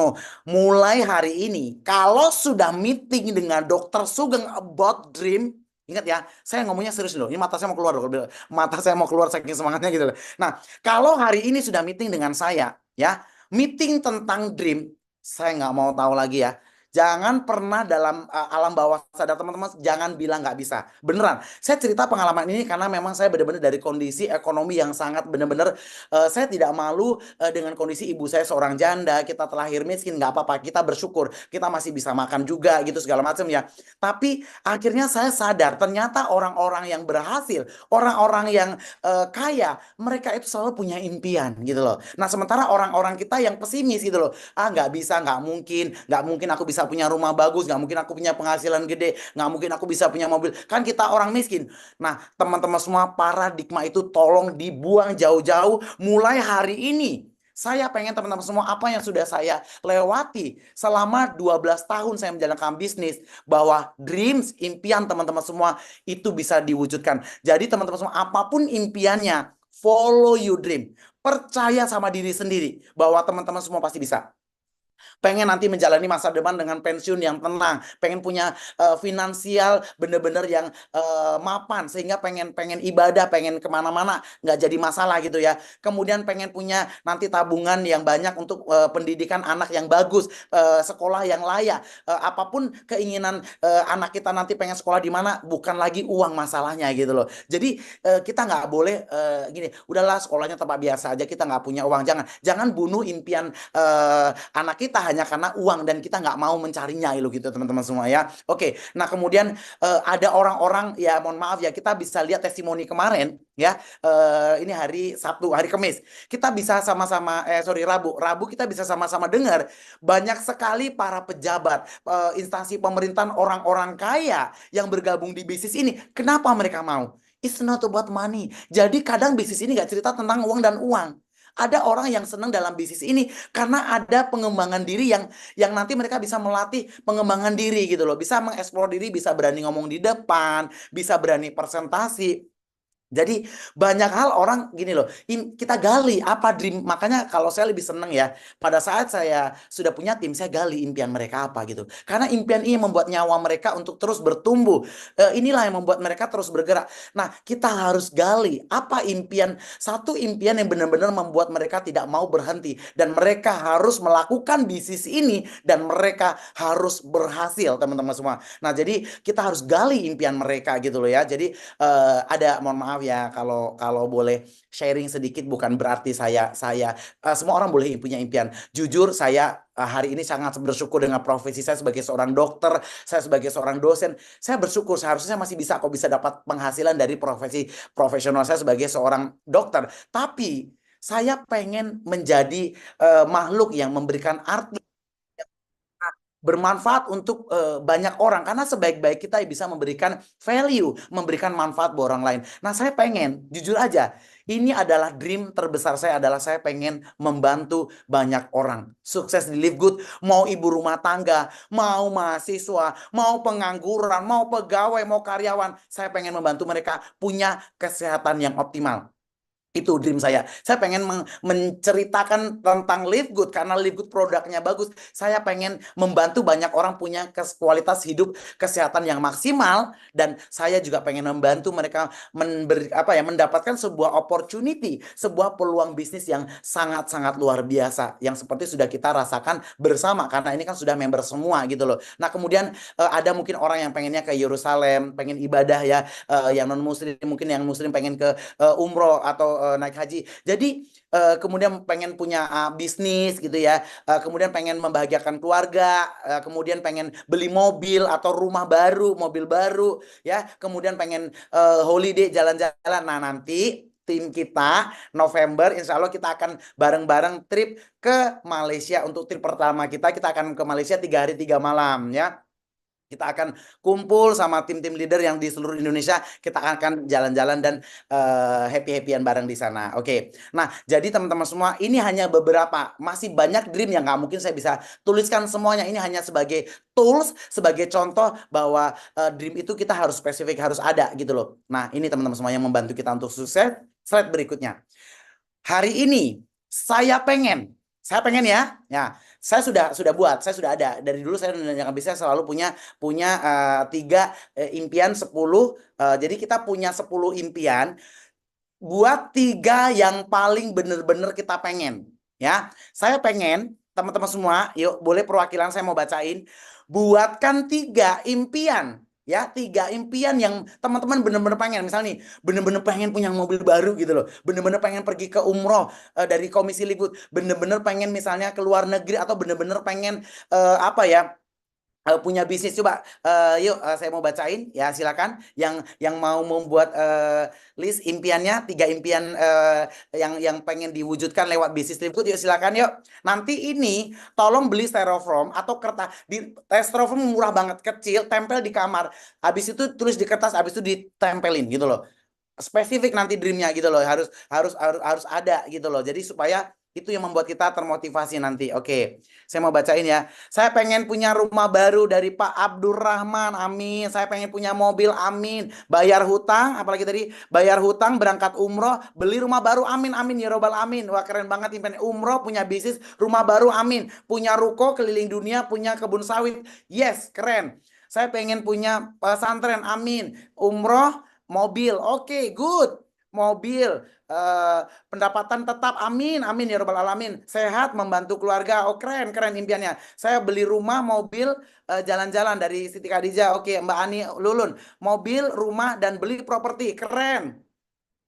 Mulai hari ini, kalau sudah meeting dengan dokter Sugeng about dream, ingat ya, saya ngomongnya serius loh. Ini mata saya mau keluar loh. Mata saya mau keluar saking semangatnya gitu loh. Nah, kalau hari ini sudah meeting dengan saya, ya, meeting tentang dream, saya nggak mau tahu lagi ya. Jangan pernah dalam alam bawah sadar teman-teman, jangan bilang nggak bisa. Beneran, saya cerita pengalaman ini karena memang saya benar-benar dari kondisi ekonomi yang sangat benar-benar saya tidak malu dengan kondisi ibu saya seorang janda, kita terlahir miskin, nggak apa-apa, kita bersyukur, kita masih bisa makan juga gitu segala macam ya. Tapi akhirnya saya sadar ternyata orang-orang yang berhasil, orang-orang yang kaya, mereka itu selalu punya impian gitu loh. Nah sementara orang-orang kita yang pesimis gitu loh, nggak bisa, nggak mungkin aku bisa punya rumah bagus, nggak mungkin aku punya penghasilan gede, nggak mungkin aku bisa punya mobil, kan kita orang miskin. Nah teman-teman semua, paradigma itu tolong dibuang jauh-jauh mulai hari ini. Saya pengen teman-teman semua, apa yang sudah saya lewati selama 12 tahun saya menjalankan bisnis, bahwa dreams, impian teman-teman semua itu bisa diwujudkan. Jadi teman-teman semua, apapun impiannya, follow your dream. Percaya sama diri sendiri bahwa teman-teman semua pasti bisa. pengen nanti menjalani masa depan dengan pensiun yang tenang, pengen punya finansial bener-bener yang mapan, sehingga pengen ibadah, pengen kemana-mana nggak jadi masalah gitu ya. Kemudian pengen punya nanti tabungan yang banyak untuk pendidikan anak yang bagus, sekolah yang layak, apapun keinginan anak kita nanti pengen sekolah di mana, bukan lagi uang masalahnya gitu loh. Jadi kita nggak boleh gini, udahlah sekolahnya tempat biasa aja, kita nggak punya uang. Jangan bunuh impian anak kita hanya karena uang dan kita nggak mau mencarinya gitu teman-teman semua ya. Oke, nah kemudian ada orang-orang ya, mohon maaf ya, kita bisa lihat testimoni kemarin ya. Ini hari Sabtu, hari Kamis kita bisa sama-sama Rabu kita bisa sama-sama dengar banyak sekali para pejabat, instansi pemerintahan, orang-orang kaya yang bergabung di bisnis ini. Kenapa mereka mau? It's not about money. Jadi kadang bisnis ini nggak cerita tentang uang dan uang. Ada orang yang senang dalam bisnis ini karena ada pengembangan diri yang nanti mereka bisa melatih pengembangan diri gitu loh. Bisa mengeksplor diri, bisa berani ngomong di depan, bisa berani presentasi. Jadi banyak hal orang gini loh, kita gali apa dream. Makanya kalau saya lebih seneng ya, pada saat saya sudah punya tim, saya gali impian mereka apa gitu. Karena impian ini membuat nyawa mereka untuk terus bertumbuh. Inilah yang membuat mereka terus bergerak. Nah, kita harus gali apa impian, satu impian yang benar-benar membuat mereka tidak mau berhenti. Dan mereka harus melakukan bisnis ini dan mereka harus berhasil, teman-teman semua. Nah, jadi kita harus gali impian mereka gitu loh ya. Jadi ada, mohon maaf ya, kalau boleh sharing sedikit, bukan berarti saya semua orang boleh punya impian. Jujur saya hari ini sangat bersyukur dengan profesi saya sebagai seorang dokter, saya sebagai seorang dosen. Saya bersyukur, seharusnya saya masih bisa dapat penghasilan dari profesi profesional saya sebagai seorang dokter. Tapi saya pengen menjadi makhluk yang memberikan arti, bermanfaat untuk banyak orang, karena sebaik-baik kita bisa memberikan value, memberikan manfaat buat orang lain. Nah, saya pengen, jujur aja, ini adalah dream terbesar saya, adalah saya pengen membantu banyak orang sukses di Live Good. Mau ibu rumah tangga, mau mahasiswa, mau pengangguran, mau pegawai, mau karyawan, saya pengen membantu mereka punya kesehatan yang optimal. Itu dream saya. Saya pengen menceritakan tentang Live Good karena Live Good produknya bagus. Saya pengen membantu banyak orang punya kualitas hidup kesehatan yang maksimal, dan saya juga pengen membantu mereka mendapatkan sebuah opportunity, sebuah peluang bisnis yang sangat-sangat luar biasa yang seperti sudah kita rasakan bersama karena ini kan sudah member semua gitu loh. Nah, kemudian ada mungkin orang yang pengennya ke Yerusalem, pengen ibadah ya, yang non muslim, mungkin yang muslim pengen ke umroh atau naik haji. Jadi kemudian pengen punya bisnis gitu ya, kemudian pengen membahagiakan keluarga, kemudian pengen beli mobil atau rumah baru, mobil baru ya, kemudian pengen holiday, jalan-jalan. Nah, nanti tim kita November insya Allah kita akan bareng-bareng trip ke Malaysia. Untuk trip pertama kita akan ke Malaysia 3 hari 3 malam ya. Kita akan kumpul sama tim-tim leader yang di seluruh Indonesia. Kita akan jalan-jalan dan happy-happyan bareng di sana. Oke. Nah, jadi teman-teman semua, ini hanya beberapa. Masih banyak dream yang nggak mungkin saya bisa tuliskan semuanya. Ini hanya sebagai tools, sebagai contoh bahwa dream itu kita harus spesifik, harus ada gitu loh. Nah, ini teman-teman semua yang membantu kita untuk sukses. Slide berikutnya. Hari ini saya pengen ya. Saya sudah buat, saya sudah ada dari dulu. Saya bisa selalu punya 3 impian 10. Jadi kita punya 10 impian. Buat 3 yang paling bener-bener kita pengen ya. Saya pengen teman-teman semua, yuk boleh perwakilan saya mau bacain. Buatkan 3 impian ya, 3 impian yang teman-teman bener-bener pengen. Misalnya nih, bener-bener pengen punya mobil baru gitu loh, bener-bener pengen pergi ke umroh dari Komisi Live Good, bener-bener pengen misalnya ke luar negeri, atau bener-bener pengen punya bisnis. Coba yuk saya mau bacain ya, silakan yang mau membuat list impiannya, 3 impian yang pengen diwujudkan lewat bisnis Live Good, yuk silakan yuk. Nanti ini tolong beli styrofoam atau kertas. Styrofoam murah banget, kecil, tempel di kamar, habis itu tulis di kertas, habis itu ditempelin gitu loh. Spesifik nanti dreamnya gitu loh, harus ada gitu loh. Jadi supaya Itu yang membuat kita termotivasi nanti. Oke, saya mau bacain ya. Saya pengen punya rumah baru dari Pak Abdurrahman, amin. Saya pengen punya mobil, amin. Bayar hutang, apalagi tadi bayar hutang, berangkat umroh, beli rumah baru, amin, amin ya robbal amin. Wah keren banget impian umroh, punya bisnis, rumah baru, amin. Punya ruko keliling dunia, punya kebun sawit, yes, keren. Saya pengen punya pesantren, amin. Umroh, mobil, oke, good. Mobil, pendapatan tetap, amin, amin ya robbal alamin. Sehat, membantu keluarga, oh keren, keren impiannya. Saya beli rumah, mobil, jalan-jalan dari Siti Khadijah, oke. Mbak Ani Lulun, mobil, rumah, dan beli properti, keren.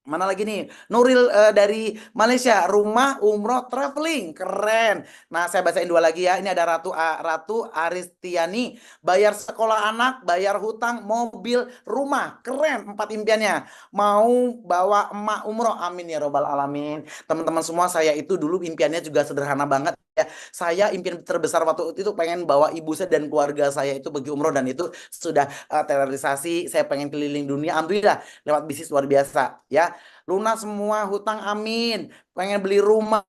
Mana lagi nih? Nuril dari Malaysia, rumah, umroh, traveling, keren. Nah, saya bacain dua lagi ya. Ini ada Ratu Aristiani, bayar sekolah anak, bayar hutang, mobil, rumah, keren. 4 impiannya. Mau bawa emak umroh, amin ya robbal alamin. Teman-teman semua, saya itu dulu impiannya juga sederhana banget ya. Saya impian terbesar waktu itu pengen bawa ibu saya dan keluarga saya itu pergi umroh, dan itu sudah terrealisasi. Saya pengen keliling dunia, alhamdulillah lewat bisnis luar biasa ya. Lunas semua hutang, amin. Pengen beli rumah,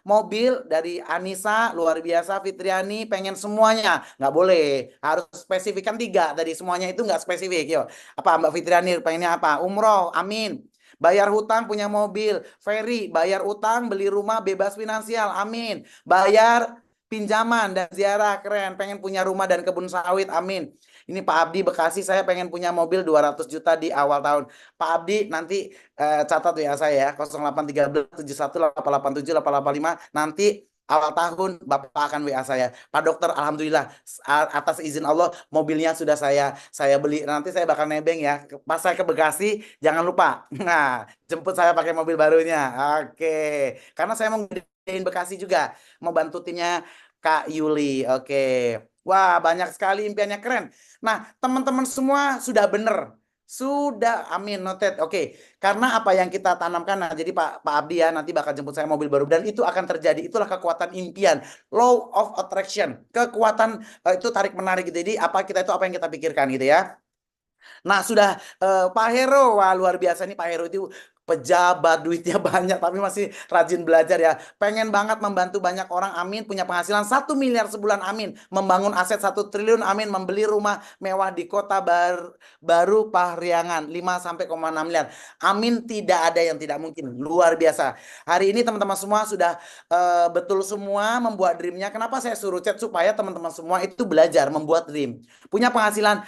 mobil dari Anissa, luar biasa. Fitriani pengen semuanya, nggak boleh, harus spesifikkan 3 tadi, semuanya itu nggak spesifik. Yo, apa Mbak Fitriani pengennya apa? Umroh, amin. Bayar hutang, punya mobil. Ferry, bayar utang, beli rumah, bebas finansial, amin. Bayar pinjaman dan ziarah, keren. Pengen punya rumah dan kebun sawit, amin. Ini Pak Abdi Bekasi, saya pengen punya mobil 200 juta di awal tahun. Pak Abdi nanti catat ya saya ya, 0813 71 887 885. Nanti awal tahun Bapak akan WA saya. Pak Dokter, alhamdulillah atas izin Allah mobilnya sudah saya beli. Nanti saya bakal nebeng ya. Pas saya ke Bekasi jangan lupa. Nah, jemput saya pakai mobil barunya. Oke. Karena saya mau ngedein Bekasi juga, mau bantu timnya Kak Yuli. Oke. Wah, banyak sekali impiannya, keren. Nah, teman-teman semua sudah benar. Sudah, amin, noted. Oke, karena apa yang kita tanamkan, nah, jadi Pak Abdi ya nanti bakal jemput saya mobil baru, dan itu akan terjadi. Itulah kekuatan impian, law of attraction, kekuatan itu tarik menarik gitu. Jadi apa kita itu apa yang kita pikirkan gitu ya. Nah, sudah Pak Hero, wah luar biasa nih Pak Hero itu pejabat, duitnya banyak tapi masih rajin belajar ya. Pengen banget membantu banyak orang, amin. Punya penghasilan 1 miliar sebulan, amin. Membangun aset 1 triliun, amin. Membeli rumah mewah di kota baru Pahriangan 5,6 miliar, amin. Tidak ada yang tidak mungkin, luar biasa. Hari ini teman-teman semua sudah betul semua membuat dreamnya. Kenapa saya suruh chat? Supaya teman-teman semua itu belajar membuat dream. Punya penghasilan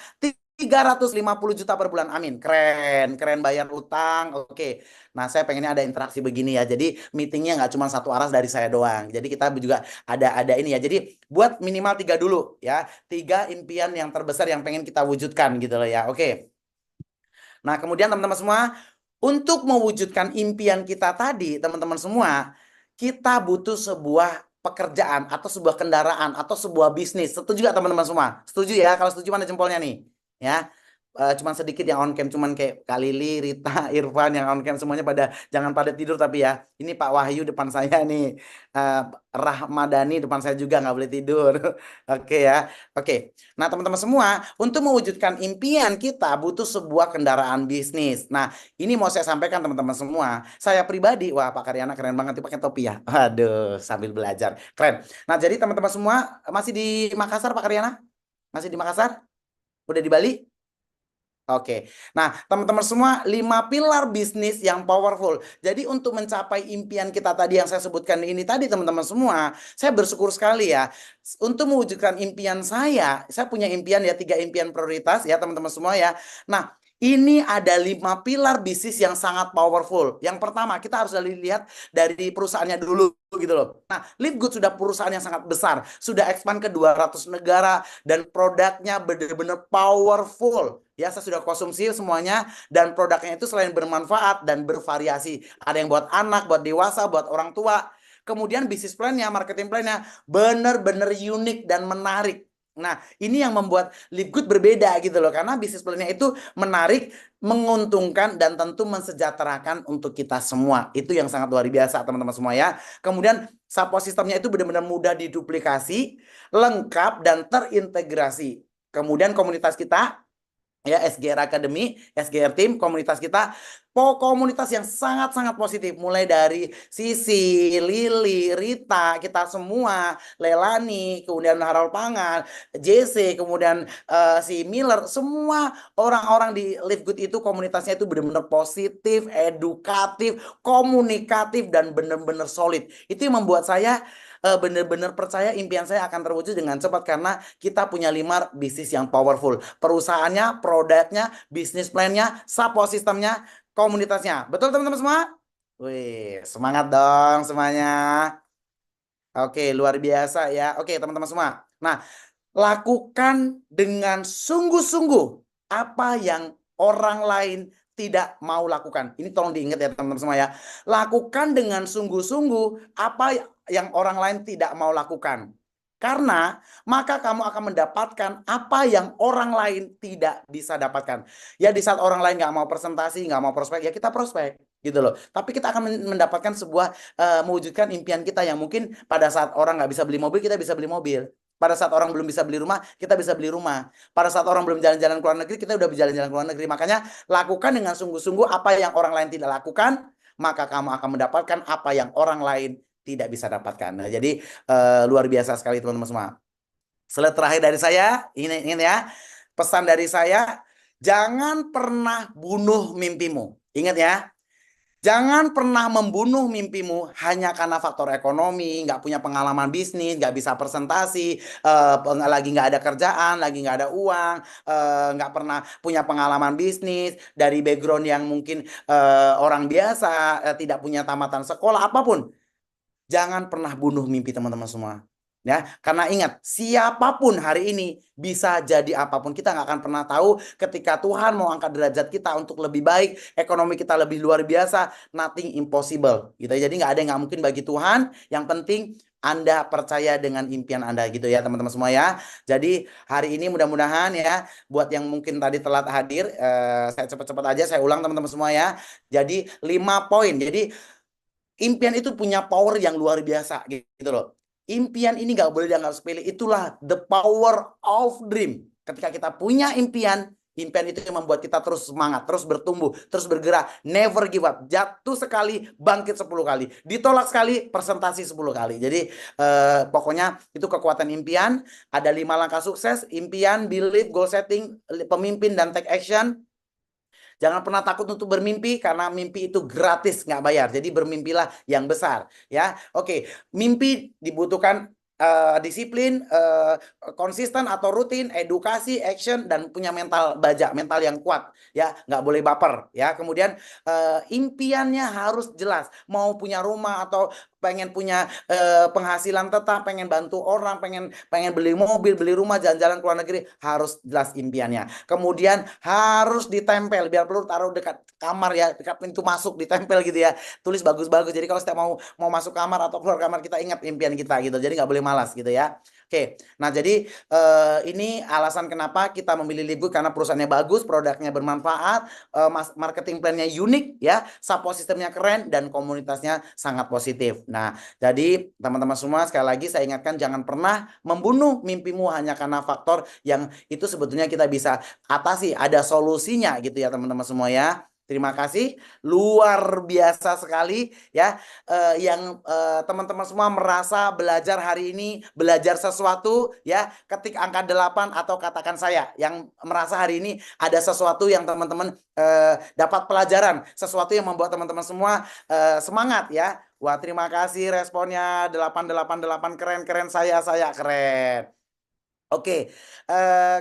350 juta per bulan, amin. Keren, keren, bayar utang, oke. Nah, saya pengennya ada interaksi begini ya. Jadi meetingnya nggak cuma satu arah dari saya doang. Jadi kita juga ada ini ya. Jadi buat minimal 3 dulu ya. 3 impian yang terbesar yang pengen kita wujudkan gitu loh ya. Oke. Nah, kemudian teman-teman semua, untuk mewujudkan impian kita tadi, teman-teman semua, kita butuh sebuah pekerjaan atau sebuah kendaraan atau sebuah bisnis. Setuju gak teman-teman semua? Setuju ya? Kalau setuju mana jempolnya nih? Ya, cuman sedikit yang on cam, cuman kayak Kak Lili, Rita, Irfan yang on cam semuanya jangan pada tidur tapi ya. Ini Pak Wahyu depan saya nih, Rahmadani depan saya juga nggak boleh tidur. Oke ya, oke. Nah teman-teman semua, untuk mewujudkan impian kita butuh sebuah kendaraan bisnis. Nah ini mau saya sampaikan teman-teman semua. Saya pribadi, wah Pak Karyana keren banget pakai topi ya. Aduh, sambil belajar, keren. Nah jadi teman-teman semua masih di Makassar Pak Karyana? Masih di Makassar? Udah di Bali? Oke. Nah, teman-teman semua, 5 pilar bisnis yang powerful. Jadi untuk mencapai impian kita tadi yang saya sebutkan ini tadi, teman-teman semua, saya bersyukur sekali ya. Untuk mewujudkan impian saya punya impian ya, 3 impian prioritas ya, teman-teman semua ya. Nah, ini ada 5 pilar bisnis yang sangat powerful. Yang pertama, kita harus lihat dari perusahaannya dulu gitu loh. Nah, Live Good sudah perusahaan yang sangat besar, sudah expand ke 200 negara dan produknya benar-benar powerful. Ya, saya sudah konsumsi semuanya dan produknya itu selain bermanfaat dan bervariasi. Ada yang buat anak, buat dewasa, buat orang tua. Kemudian bisnis plan-nya, marketing plan-nya benar-benar unik dan menarik. Nah, ini yang membuat Live Good berbeda gitu loh, karena bisnis plan-nya itu menarik, menguntungkan, dan tentu mensejahterakan untuk kita semua. Itu yang sangat luar biasa teman-teman semua ya. Kemudian support sistemnya itu benar-benar mudah diduplikasi, lengkap, dan terintegrasi. Kemudian komunitas kita ya, SGR Academy, SGR Team, komunitas kita, komunitas yang sangat-sangat positif, mulai dari Sisi, Lili, Rita, kita semua, Lelani, kemudian Harold Pangan, JC, kemudian si Miller, semua orang-orang di Live Good itu komunitasnya itu benar-benar positif, edukatif, komunikatif, dan benar-benar solid. Itu yang membuat saya benar-benar percaya impian saya akan terwujud dengan cepat karena kita punya 5 bisnis yang powerful. Perusahaannya, produknya, bisnis plannya, support sistemnya, komunitasnya. Betul teman-teman semua? Wih, semangat dong semuanya. Oke, luar biasa ya. Oke, teman-teman semua. Nah, lakukan dengan sungguh-sungguh apa yang orang lain tidak mau lakukan. Ini tolong diingat ya teman-teman semua ya. Lakukan dengan sungguh-sungguh apa yang orang lain tidak mau lakukan. Karena maka kamu akan mendapatkan apa yang orang lain tidak bisa dapatkan. Ya di saat orang lain nggak mau presentasi, nggak mau prospek, ya kita prospek gitu loh. Tapi kita akan mendapatkan sebuah mewujudkan impian kita yang mungkin pada saat orang nggak bisa beli mobil, kita bisa beli mobil. Pada saat orang belum bisa beli rumah, kita bisa beli rumah. Pada saat orang belum jalan-jalan ke luar negeri, kita udah berjalan-jalan ke luar negeri. Makanya lakukan dengan sungguh-sungguh apa yang orang lain tidak lakukan, maka kamu akan mendapatkan apa yang orang lain tidak bisa dapatkan. Nah, jadi luar biasa sekali teman-teman semua. Slide terakhir dari saya, ini ya. Pesan dari saya, jangan pernah bunuh mimpimu. Ingat ya. Jangan pernah membunuh mimpimu hanya karena faktor ekonomi, nggak punya pengalaman bisnis, nggak bisa presentasi, lagi nggak ada kerjaan, lagi nggak ada uang, nggak pernah punya pengalaman bisnis, dari background yang mungkin orang biasa, tidak punya tamatan sekolah, apapun. Jangan pernah bunuh mimpi teman-teman semua. Ya, karena ingat, siapapun hari ini bisa jadi apapun. Kita nggak akan pernah tahu ketika Tuhan mau angkat derajat kita untuk lebih baik, ekonomi kita lebih luar biasa, nothing impossible. Gitu. Jadi nggak ada yang nggak mungkin bagi Tuhan. Yang penting Anda percaya dengan impian Anda gitu ya teman-teman semua ya. Jadi hari ini mudah-mudahan ya, buat yang mungkin tadi telat hadir, saya cepat-cepat aja saya ulang teman-teman semua ya. Jadi 5 poin. Jadi impian itu punya power yang luar biasa gitu loh. Impian ini nggak boleh dianggap sepele. Itulah the power of dream. Ketika kita punya impian, impian itu yang membuat kita terus semangat, terus bertumbuh, terus bergerak. Never give up. Jatuh sekali, bangkit 10 kali. Ditolak sekali, presentasi 10 kali. Jadi pokoknya itu kekuatan impian. Ada 5 langkah sukses. Impian, belief, goal setting, pemimpin, dan take action. Jangan pernah takut untuk bermimpi karena mimpi itu gratis, nggak bayar. Jadi bermimpilah yang besar, ya. Oke, mimpi dibutuhkan disiplin, konsisten atau rutin, edukasi, action, dan punya mental baja, mental yang kuat, ya. Nggak boleh baper, ya. Kemudian impiannya harus jelas. Mau punya rumah atau pengen punya penghasilan tetap, pengen bantu orang, pengen beli mobil, beli rumah, jalan-jalan ke luar negeri, harus jelas impiannya. Kemudian harus ditempel, biar perlu taruh dekat kamar ya, dekat pintu masuk, ditempel gitu ya. Tulis bagus-bagus. Jadi kalau setiap mau masuk kamar atau keluar kamar, kita ingat impian kita gitu. Jadi nggak boleh malas gitu ya. Oke, nah jadi ini alasan kenapa kita memilih Live Good, karena perusahaannya bagus, produknya bermanfaat, marketing plan-nya unik ya, support sistemnya keren, dan komunitasnya sangat positif. Nah, jadi teman-teman semua sekali lagi saya ingatkan, jangan pernah membunuh mimpimu hanya karena faktor yang itu sebetulnya kita bisa atasi, ada solusinya gitu ya teman-teman semua ya. Terima kasih, luar biasa sekali ya, yang teman-teman semua merasa belajar hari ini, belajar sesuatu ya, ketik angka 8 atau katakan saya, yang merasa hari ini ada sesuatu yang teman-teman dapat pelajaran, sesuatu yang membuat teman-teman semua semangat ya. Wah, terima kasih responnya 888, keren saya keren. Oke,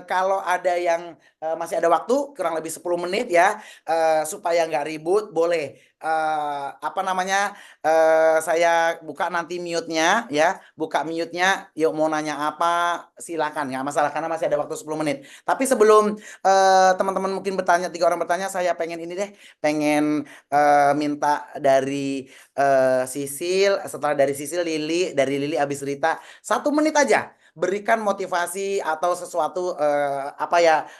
kalau ada yang masih ada waktu kurang lebih 10 menit ya, supaya nggak ribut, boleh saya buka nanti mute-nya ya, buka mute-nya. Yuk mau nanya apa silakan, nggak masalah karena masih ada waktu 10 menit. Tapi sebelum teman-teman mungkin bertanya, 3 orang bertanya, saya pengen ini deh, pengen minta dari Sisil, setelah dari Sisil Lili, dari Lili abis Rita, 1 menit aja. Berikan motivasi atau sesuatu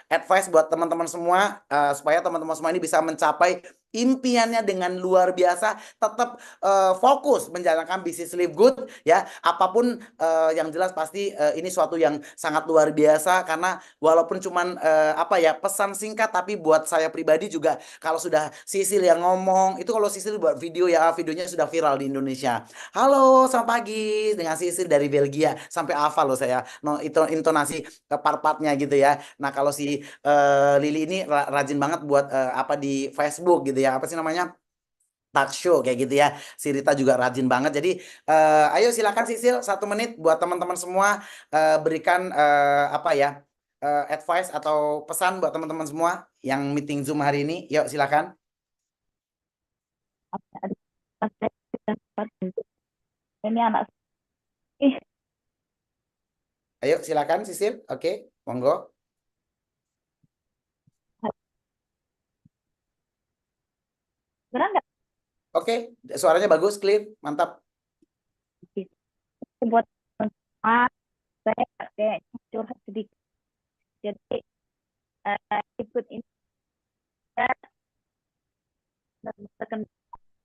advice buat teman-teman semua supaya teman-teman semua ini bisa mencapai impiannya dengan luar biasa, tetap fokus menjalankan bisnis Live Good ya. Apapun yang jelas pasti ini suatu yang sangat luar biasa, karena walaupun cuman apa ya, pesan singkat, tapi buat saya pribadi juga kalau sudah Sisil yang ngomong itu, kalau Sisil buat video ya, videonya sudah viral di Indonesia. Halo, selamat pagi dengan Sisil dari Belgia, sampai hafal loh saya itu intonasi part-partnya gitu ya. Nah, kalau si Lili ini rajin banget buat apa di Facebook gitu ya, apa sih namanya, talk show kayak gitu ya. Si Rita juga rajin banget. Jadi ayo silakan Sisil 1 menit buat teman-teman semua, berikan apa ya, advice atau pesan buat teman-teman semua yang meeting Zoom hari ini. Yuk silakan. Ini anak. Ayo silakan Sisil. Oke, monggo. Benar nggak? Oke, suaranya bagus, clear, mantap. Buat semua, saya kayak curhat sedikit. Jadi ikut ini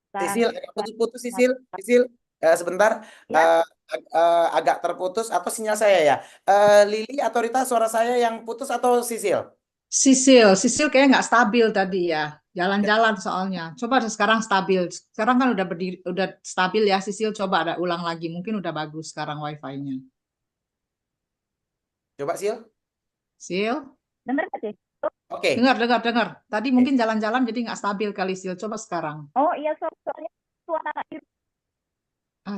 Sisil, agak putus-putus Sisil. Sisil, sebentar, Ya. agak terputus atau sinyal saya ya. Lili atau Rita, suara saya yang putus atau Sisil? Sisil kayak nggak stabil tadi ya. Jalan-jalan soalnya. Coba sekarang stabil. Sekarang kan udah berdiri, udah stabil ya Sisil. Coba ada ulang lagi. Mungkin udah bagus sekarang wifi-nya. Coba Sil. Sil, Dengar nggak sih? Oke. dengar. Tadi mungkin jalan-jalan jadi nggak stabil kali Sil. Coba sekarang. Oh iya, soalnya suara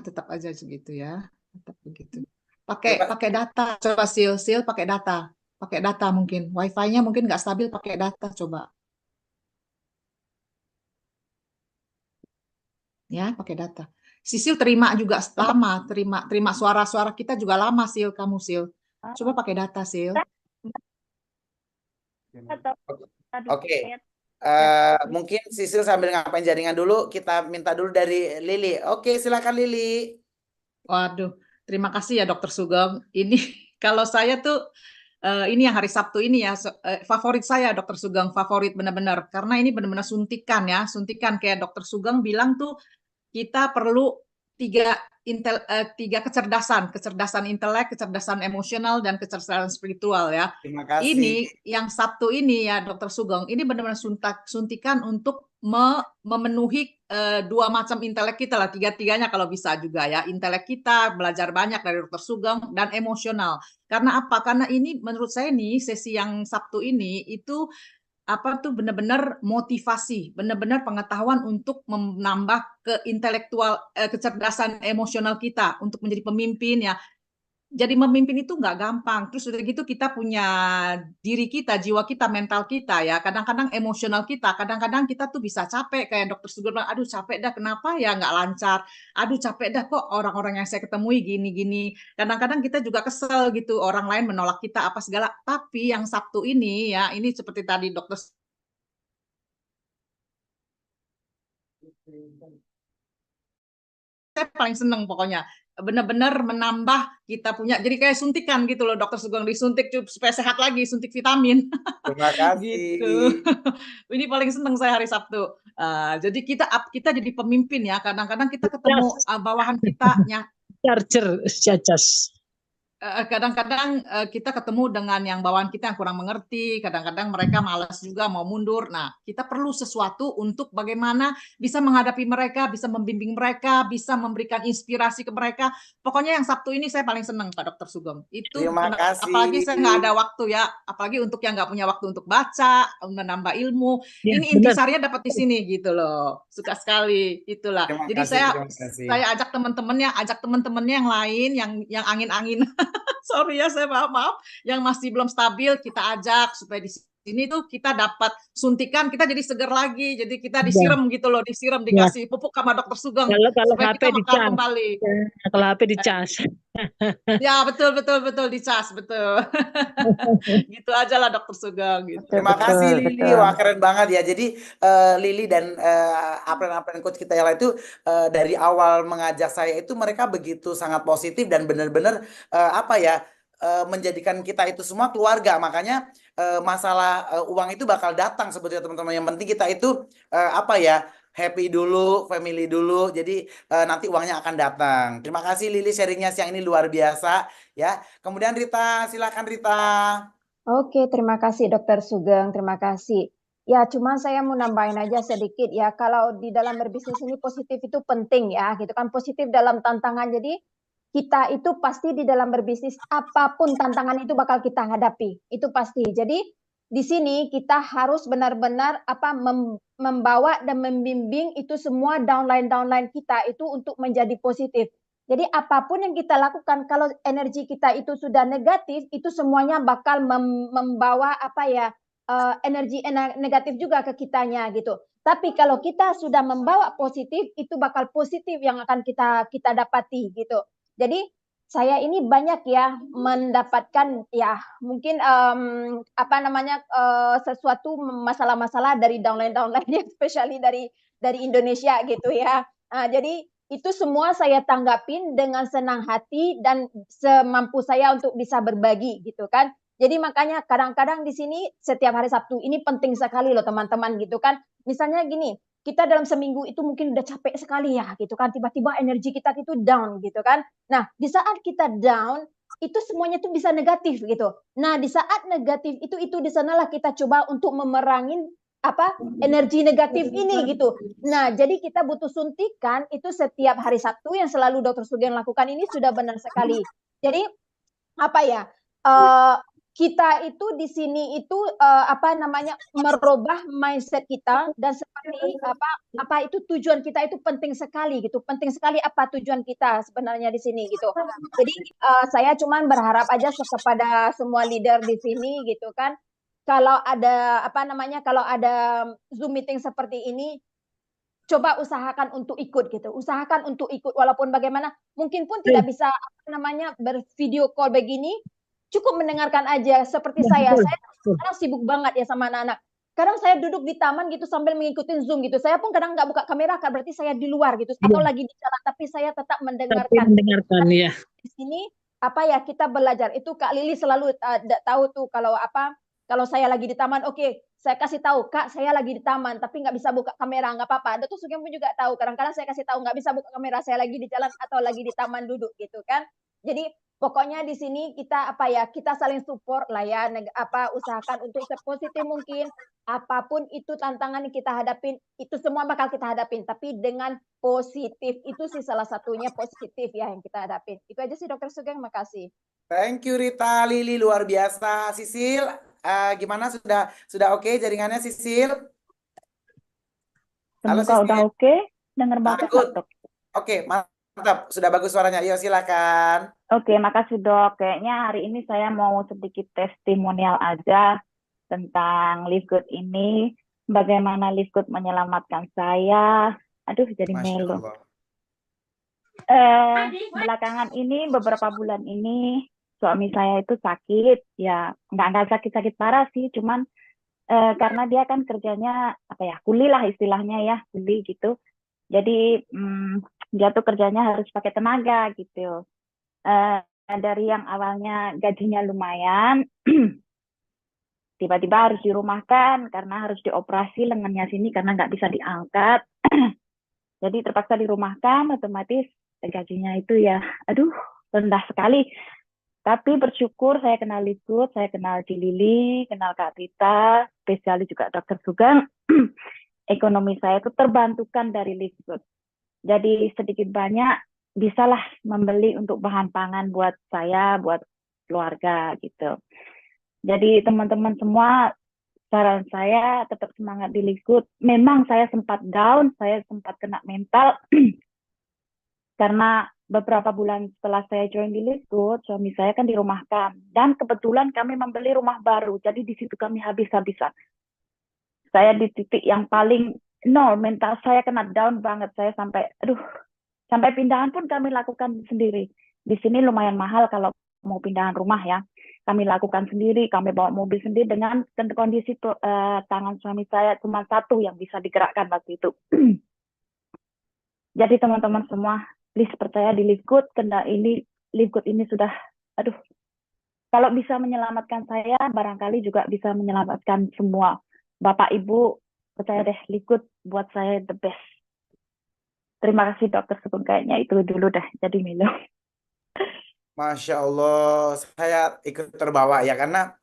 Tetap aja segitu ya. Tetap begitu. Coba. Pakai data. Coba Sil pakai data. Pakai data mungkin. Wifi-nya mungkin nggak stabil, pakai data coba. Ya, pakai data. Sisil terima juga lama, terima suara-suara kita juga lama Sil, kamu Sil. Coba pakai data Sil. Oke. Mungkin Sisil sambil ngapain jaringan dulu, kita minta dulu dari Lili. Oke, silakan Lili. Waduh, terima kasih ya Dokter Sugeng. Ini kalau saya tuh ini yang hari Sabtu ini ya, favorit saya Dokter Sugeng, favorit benar-benar, karena ini benar-benar suntikan ya, suntikan kayak Dokter Sugeng bilang tuh, kita perlu tiga kecerdasan intelek, kecerdasan emosional, dan kecerdasan spiritual ya. Terima kasih. Ini yang Sabtu ini ya Dokter Sugeng, ini benar-benar suntikan untuk memenuhi 2 macam intelek kita lah, 3-tiganya kalau bisa juga ya. Intelek kita belajar banyak dari Dokter Sugeng, dan emosional. Karena apa? Karena ini menurut saya nih, sesi yang Sabtu ini itu apa tuh benar-benar motivasi, benar-benar pengetahuan untuk menambah kecerdasan emosional kita untuk menjadi pemimpin ya. Jadi memimpin itu nggak gampang. Terus udah gitu kita punya diri kita, jiwa kita, mental kita ya. Kadang-kadang emosional kita, kadang-kadang kita tuh bisa capek. Kayak Dokter Sugeng bilang, aduh capek dah, kenapa ya nggak lancar. Aduh capek dah kok orang-orang yang saya ketemui gini-gini. Kadang-kadang kita juga kesel gitu, orang lain menolak kita apa segala. Tapi yang Sabtu ini ya, ini seperti tadi Dokter saya paling seneng pokoknya, benar-benar menambah kita punya, jadi kayak suntikan gitu loh Dokter Sugeng, disuntik supaya sehat lagi, suntik vitamin. Terima kasih. Gitu. Ini paling seneng saya hari Sabtu. Jadi kita jadi pemimpin ya, kadang-kadang kita ketemu bawahan kita charger jajas. Kadang-kadang kita ketemu dengan yang bawaan kita yang kurang mengerti, kadang-kadang mereka malas juga mau mundur. Nah, kita perlu sesuatu untuk bagaimana bisa menghadapi mereka, bisa membimbing mereka, bisa memberikan inspirasi ke mereka. Pokoknya yang Sabtu ini saya paling senang Pak Dokter Sugeng. Itu Terima kasih. apalagi saya nggak ada waktu ya, apalagi untuk yang nggak punya waktu untuk baca, menambah ilmu. Ya, ini intisarinya dapat di sini gitu loh. Suka sekali itulah. Jadi saya ajak teman-temannya yang lain yang angin-angin. Sorry ya, saya maaf yang masih belum stabil, kita ajak supaya di sini tuh kita dapat suntikan, kita jadi seger lagi, jadi kita disiram gitu loh, dikasih pupuk sama Dokter Sugeng kalau supaya HP kita bakal dicas kembali. Kalau HP dicas Ya betul dicas betul. Gitu aja lah Dokter Sugeng gitu. Terima kasih Lili, wah keren banget ya. Jadi Lili dan upline coach kita yang lain itu dari awal mengajak saya itu mereka begitu sangat positif dan benar-benar apa ya, menjadikan kita itu semua keluarga. Makanya masalah uang itu bakal datang sebetulnya teman-teman. Yang penting kita itu apa ya, happy dulu, family dulu. Jadi nanti uangnya akan datang. Terima kasih Lili, sharingnya siang ini luar biasa ya. Kemudian Rita, silakan Rita. Oke, terima kasih Dokter Sugeng, terima kasih. Ya, cuma saya mau nambahin aja sedikit ya. Kalau di dalam berbisnis ini positif itu penting ya, gitu kan, positif dalam tantangan. Jadi kita itu pasti di dalam berbisnis apapun tantangan itu bakal kita hadapi, itu pasti. Jadi di sini kita harus benar-benar membawa dan membimbing itu semua downline kita itu untuk menjadi positif. Jadi apapun yang kita lakukan, kalau energi kita itu sudah negatif, itu semuanya bakal membawa energi negatif juga ke kitanya gitu. Tapi kalau kita sudah membawa positif, itu bakal positif yang akan kita dapati gitu. Jadi saya ini banyak ya mendapatkan ya mungkin sesuatu masalah-masalah dari downline ya, especially dari Indonesia gitu ya. Jadi itu semua saya tanggapin dengan senang hati dan semampu saya untuk bisa berbagi gitu kan. Jadi makanya kadang-kadang di sini setiap hari Sabtu ini penting sekali loh teman-teman gitu kan. Misalnya gini, kita dalam seminggu itu mungkin udah capek sekali ya gitu kan. Tiba-tiba energi kita itu down gitu kan. Nah, di saat kita down itu semuanya tuh bisa negatif gitu. Nah, di saat negatif itu di sanalah kita coba untuk memerangin energi negatif ini gitu. Nah, jadi kita butuh suntikan itu setiap hari Sabtu yang selalu Dokter Sugeng lakukan ini sudah benar sekali. Jadi kita itu di sini itu merubah mindset kita dan seperti itu tujuan kita itu penting sekali gitu. Penting sekali apa tujuan kita sebenarnya di sini gitu. Jadi saya cuman berharap aja kepada semua leader di sini gitu kan. Kalau ada kalau ada Zoom meeting seperti ini, coba usahakan untuk ikut gitu. Usahakan untuk ikut walaupun bagaimana, mungkin pun tidak bisa bervideo call begini, cukup mendengarkan aja seperti saya. Saya kadang sibuk banget ya sama anak-anak. Kadang saya duduk di taman gitu sambil mengikuti Zoom gitu. Saya pun kadang nggak buka kamera, berarti saya di luar gitu atau lagi di jalan, tapi saya tetap mendengarkan. Ya. Di sini kita belajar. Itu Kak Lili selalu tahu tuh kalau saya lagi di taman, oke, saya kasih tahu, Kak, saya lagi di taman, tapi nggak bisa buka kamera, nggak apa-apa. Dokter Sugeng pun juga tahu, kadang-kadang saya kasih tahu nggak bisa buka kamera, saya lagi di jalan atau lagi di taman duduk gitu kan. Jadi pokoknya di sini kita kita saling support lah ya, usahakan untuk sepositif mungkin, apapun itu tantangan yang kita hadapin, itu semua bakal kita hadapin, tapi dengan positif, itu sih salah satunya positif ya yang kita hadapin. Itu aja sih Dokter Sugeng, makasih. Thank you Rita, Lili luar biasa. Sisil, gimana sudah oke jaringannya Sisil? Halo Semoga Sisil. udah oke. Dengar bagus nggak, Dok? Oke, mantap. Sudah bagus suaranya. Yuk silakan. Oke, makasih Dok. Kayaknya hari ini saya mau sedikit testimonial aja tentang Live Good ini. Bagaimana Live Good menyelamatkan saya. Aduh, jadi melo. Belakangan ini, beberapa bulan ini, suami saya itu sakit. Ya, nggak sakit-sakit parah sih, cuman karena dia kan kerjanya kuli lah istilahnya ya, kuli gitu. Jadi dia tuh kerjanya harus pakai tenaga gitu. Dari yang awalnya gajinya lumayan, tiba-tiba harus dirumahkan karena harus dioperasi lengannya sini karena nggak bisa diangkat. Jadi terpaksa dirumahkan, otomatis gajinya itu ya, aduh, rendah sekali. Tapi bersyukur saya kenal Live Good, saya kenal Lili, kenal Kak Rita, spesialis juga Dokter Sugeng. Ekonomi saya itu terbantukan dari Live Good. Jadi sedikit banyak bisalah membeli untuk bahan pangan buat saya, buat keluarga gitu. Jadi teman-teman semua, saran saya tetap semangat di Live Good. Memang saya sempat down, saya sempat kena mental karena beberapa bulan setelah saya join di Live Good, suami saya kan dirumahkan. Dan kebetulan kami membeli rumah baru, jadi di situ kami habis-habisan. Saya di titik yang paling nol, mental saya kena down banget. Saya sampai pindahan pun kami lakukan sendiri. Di sini lumayan mahal kalau mau pindahan rumah ya. Kami lakukan sendiri, kami bawa mobil sendiri dengan kondisi tangan suami saya cuma satu yang bisa digerakkan waktu itu. Jadi teman-teman semua, please percaya di Live Good, karena ini Live Good ini sudah, kalau bisa menyelamatkan saya, barangkali juga bisa menyelamatkan semua. Bapak Ibu, percaya deh, Likud buat saya the best. Terima kasih Dokter Sugeng, kayaknya itu dulu dah jadi Milo. Masya Allah, saya ikut terbawa ya karena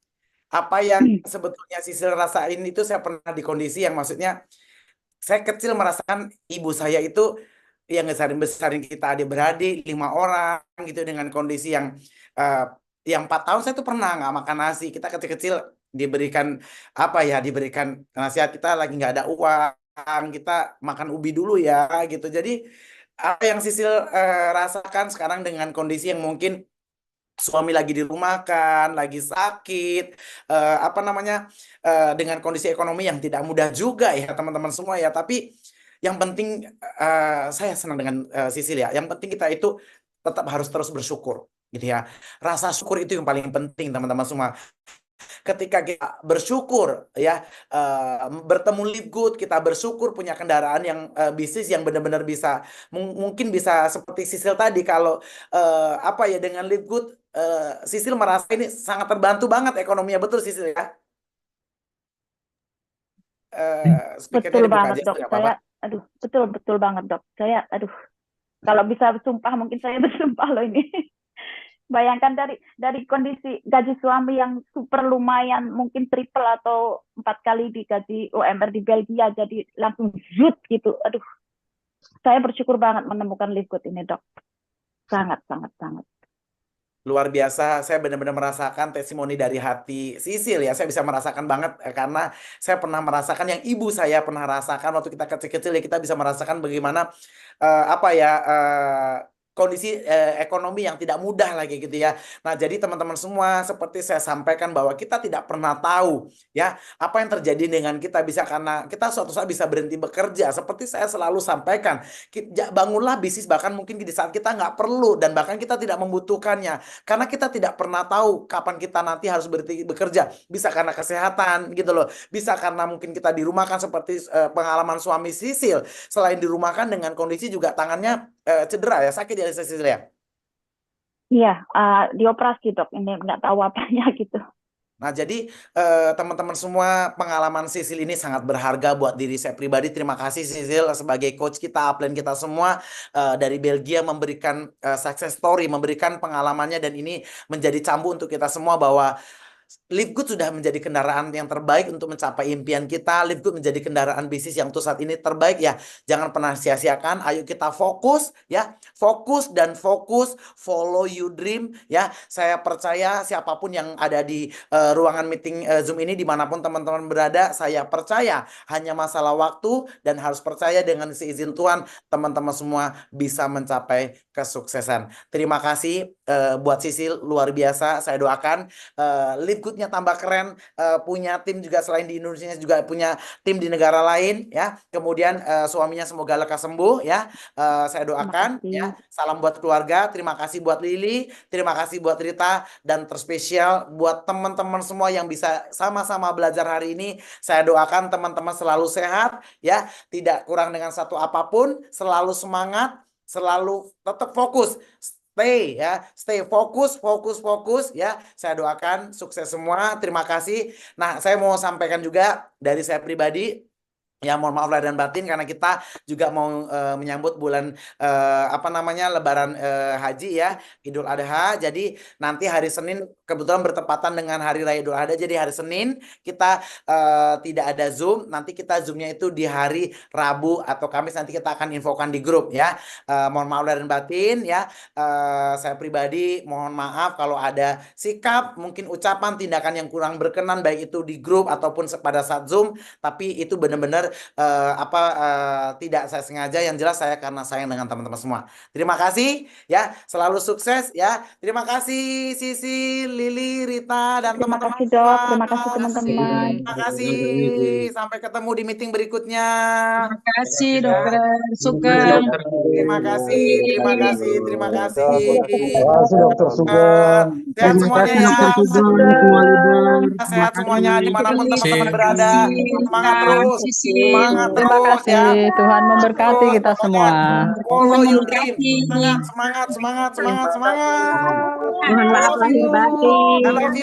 apa yang sebetulnya Sisil rasain itu saya pernah di kondisi yang maksudnya saya kecil merasakan ibu saya itu yang besarin kita adik-beradik 5 orang gitu dengan kondisi yang 4 tahun saya tuh pernah nggak makan nasi. Kita kecil-kecil diberikan apa ya, diberikan nasihat kita lagi nggak ada uang, kita makan ubi dulu ya gitu. Jadi apa yang Sisil rasakan sekarang dengan kondisi yang mungkin suami lagi dirumahkan, lagi sakit, apa namanya, dengan kondisi ekonomi yang tidak mudah juga ya teman-teman semua ya. Tapi yang penting saya senang dengan Sisil ya. Yang penting kita itu tetap harus terus bersyukur gitu ya. Rasa syukur itu yang paling penting teman-teman semua. Ketika kita bersyukur ya, bertemu Live Good, kita bersyukur punya kendaraan yang bisnis yang benar-benar bisa mungkin bisa seperti Sisil tadi kalau apa ya dengan Live Good, Sisil merasa ini sangat terbantu banget ekonominya, betul Sisil ya. Betul Speakernya dibuka banget aja Dok, nggak apa-apa. saya betul banget Dok. Saya kalau bisa bersumpah mungkin saya bersumpah loh ini. Bayangkan dari kondisi gaji suami yang super lumayan, mungkin triple atau 4 kali di gaji UMR di Belgia, jadi langsung zut gitu. Aduh, saya bersyukur banget menemukan Live Good ini Dok. Sangat. Luar biasa, saya benar-benar merasakan testimoni dari hati Sisil ya. Saya bisa merasakan banget karena saya pernah merasakan yang ibu saya pernah rasakan waktu kita kecil-kecil ya. Kita bisa merasakan bagaimana apa ya, kondisi ekonomi yang tidak mudah lagi gitu ya. Nah, jadi teman-teman semua seperti saya sampaikan bahwa kita tidak pernah tahu ya apa yang terjadi dengan kita, bisa karena kita suatu saat bisa berhenti bekerja. Seperti saya selalu sampaikan, bangunlah bisnis bahkan mungkin di saat kita nggak perlu dan bahkan kita tidak membutuhkannya. Karena kita tidak pernah tahu kapan kita nanti harus berhenti bekerja. Bisa karena kesehatan gitu loh. Bisa karena mungkin kita dirumahkan seperti pengalaman suami Sisil. Selain dirumahkan dengan kondisi juga tangannya cedera ya, sakit ya Sisil ya. Iya, dioperasi Dok. Ini nggak tahu apanya gitu. Nah, jadi teman-teman semua, pengalaman Sisil ini sangat berharga buat diri saya pribadi. Terima kasih Sisil sebagai coach kita, upline kita semua dari Belgia memberikan success story, memberikan pengalamannya, dan ini menjadi cambuk untuk kita semua bahwa Live Good sudah menjadi kendaraan yang terbaik untuk mencapai impian kita. Live Good menjadi kendaraan bisnis yang untuk saat ini terbaik ya. Jangan pernah sia-siakan. Ayo kita fokus ya. Fokus dan fokus. Follow your dream ya. Saya percaya siapapun yang ada di ruangan meeting Zoom ini, dimanapun teman-teman berada, saya percaya hanya masalah waktu dan harus percaya dengan seizin Tuhan, teman-teman semua bisa mencapai kesuksesan. Terima kasih buat Sisil, luar biasa. Saya doakan Live Good-nya tambah keren, punya tim juga selain di Indonesia, juga punya tim di negara lain ya. Kemudian suaminya semoga lekas sembuh ya. Saya doakan ya. Salam buat keluarga. Terima kasih buat Lili, terima kasih buat Rita, dan terspesial buat teman-teman semua yang bisa sama-sama belajar hari ini. Saya doakan teman-teman selalu sehat ya, tidak kurang dengan satu apapun, selalu semangat, selalu tetap fokus. Stay fokus ya. Saya doakan sukses semua. Terima kasih. Nah, saya mau sampaikan juga dari saya pribadi. Ya, mohon maaf lahir dan batin karena kita juga mau menyambut bulan apa namanya Lebaran Haji ya, Idul Adha. Jadi nanti hari Senin kebetulan bertepatan dengan hari Raya Idul Adha. Jadi hari Senin kita tidak ada Zoom. Nanti kita Zoomnya itu di hari Rabu atau Kamis. Nanti kita akan infokan di grup ya. Mohon maaf lahir dan batin ya. Saya pribadi mohon maaf kalau ada sikap, mungkin ucapan, tindakan yang kurang berkenan baik itu di grup ataupun pada saat Zoom. Tapi itu benar-benar tidak saya sengaja. Yang jelas saya karena sayang dengan teman-teman semua. Terima kasih ya, selalu sukses ya. Terima kasih Sisi, Lili, Rita, dan teman-teman semua. Terima kasih teman-teman. Terima kasih. Sampai ketemu di meeting berikutnya. Terima kasih Dokter Terima Sugeng. kasih. Terima kasih Dokter Sugeng. Sehat semuanya ya. Sehat semuanya dimanapun teman-teman berada. Semangat terus. Semangat Terima terus kasih. ya. Tuhan memberkati Terus kita semua. follow Tuhan your dream. memberkati. Semangat, semangat, semangat, semangat, semangat. Mohon I maaf love lahir you. batin. I love you.